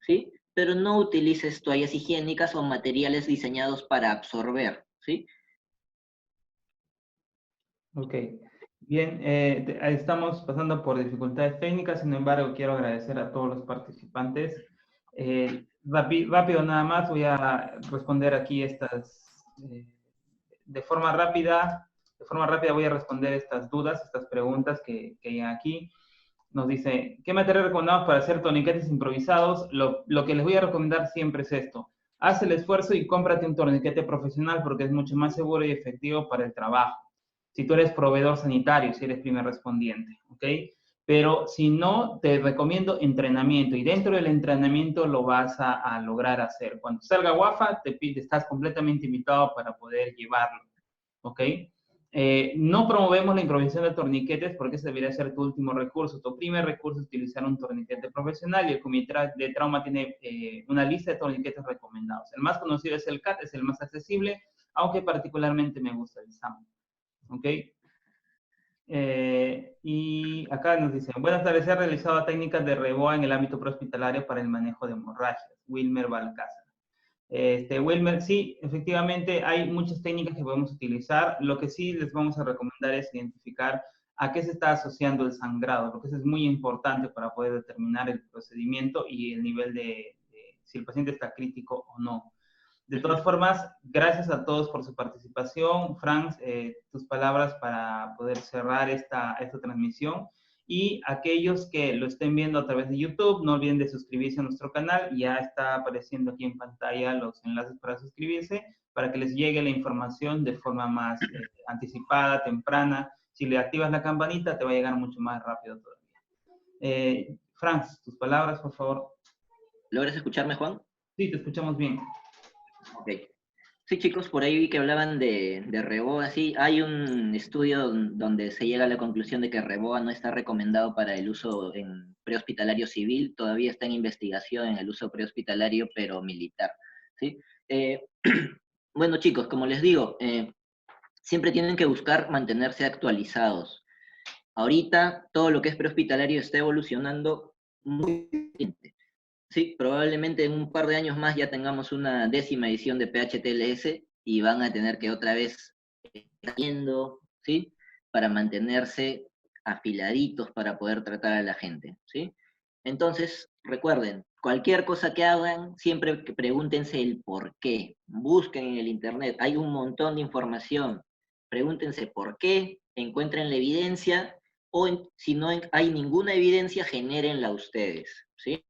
¿sí? Pero no utilices toallas higiénicas o materiales diseñados para absorber, ¿sí? Ok. Bien, estamos pasando por dificultades técnicas, sin embargo, quiero agradecer a todos los participantes. Rápido nada más, voy a responder aquí estas, de forma rápida voy a responder estas dudas, estas preguntas que hay aquí. Nos dice, ¿qué material recomendamos para hacer torniquetes improvisados? Lo que les voy a recomendar siempre es esto. Haz el esfuerzo y cómprate un torniquete profesional porque es mucho más seguro y efectivo para el trabajo. Si tú eres proveedor sanitario, si eres primer respondiente, ¿ok? Pero si no, te recomiendo entrenamiento y dentro del entrenamiento lo vas a lograr hacer. Cuando salga WAFA, estás completamente invitado para poder llevarlo, ¿ok? No promovemos la improvisación de torniquetes porque ese debería ser tu último recurso. Tu primer recurso es utilizar un torniquete profesional y el comité de trauma tiene una lista de torniquetes recomendados. El más conocido es el CAT, es el más accesible, aunque particularmente me gusta el SAM. ¿Ok? Y acá nos dicen, buenas tardes, se ha realizado técnicas de REBOA en el ámbito prehospitalario para el manejo de hemorragias. Wilmer Balcázar. Wilmer, sí, efectivamente hay muchas técnicas que podemos utilizar. Lo que sí les vamos a recomendar es identificar a qué se está asociando el sangrado, porque eso es muy importante para poder determinar el procedimiento y el nivel de si el paciente está crítico o no. De todas formas, gracias a todos por su participación. Franz, tus palabras para poder cerrar esta transmisión. Y aquellos que lo estén viendo a través de YouTube, no olviden de suscribirse a nuestro canal. Ya está apareciendo aquí en pantalla los enlaces para suscribirse, para que les llegue la información de forma más anticipada, temprana. Si le activas la campanita, te va a llegar mucho más rápido todavía. Franz, tus palabras, por favor. ¿Logras escucharme, Juan? Sí, te escuchamos bien. Ok. Sí, chicos, por ahí vi que hablaban de REBOA. Sí, hay un estudio donde se llega a la conclusión de que REBOA no está recomendado para el uso en prehospitalario civil, todavía está en investigación en el uso prehospitalario, pero militar. ¿Sí? Eh, bueno, chicos, como les digo, siempre tienen que buscar mantenerse actualizados. Ahorita todo lo que es prehospitalario está evolucionando muy bien. Sí, probablemente en un par de años más ya tengamos una 10ª edición de PHTLS y van a tener que otra vez yendo, ¿sí? Para mantenerse afiladitos para poder tratar a la gente, ¿sí? Entonces, recuerden, cualquier cosa que hagan, siempre pregúntense el por qué. Busquen en el internet, hay un montón de información. Pregúntense por qué, encuentren la evidencia o si no hay ninguna evidencia, genérenla ustedes, ¿sí?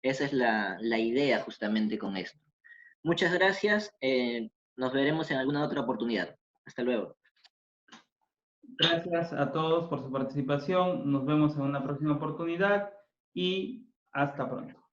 Esa es la idea justamente con esto. Muchas gracias. Nos veremos en alguna otra oportunidad. Hasta luego. Gracias a todos por su participación. Nos vemos en una próxima oportunidad y hasta pronto.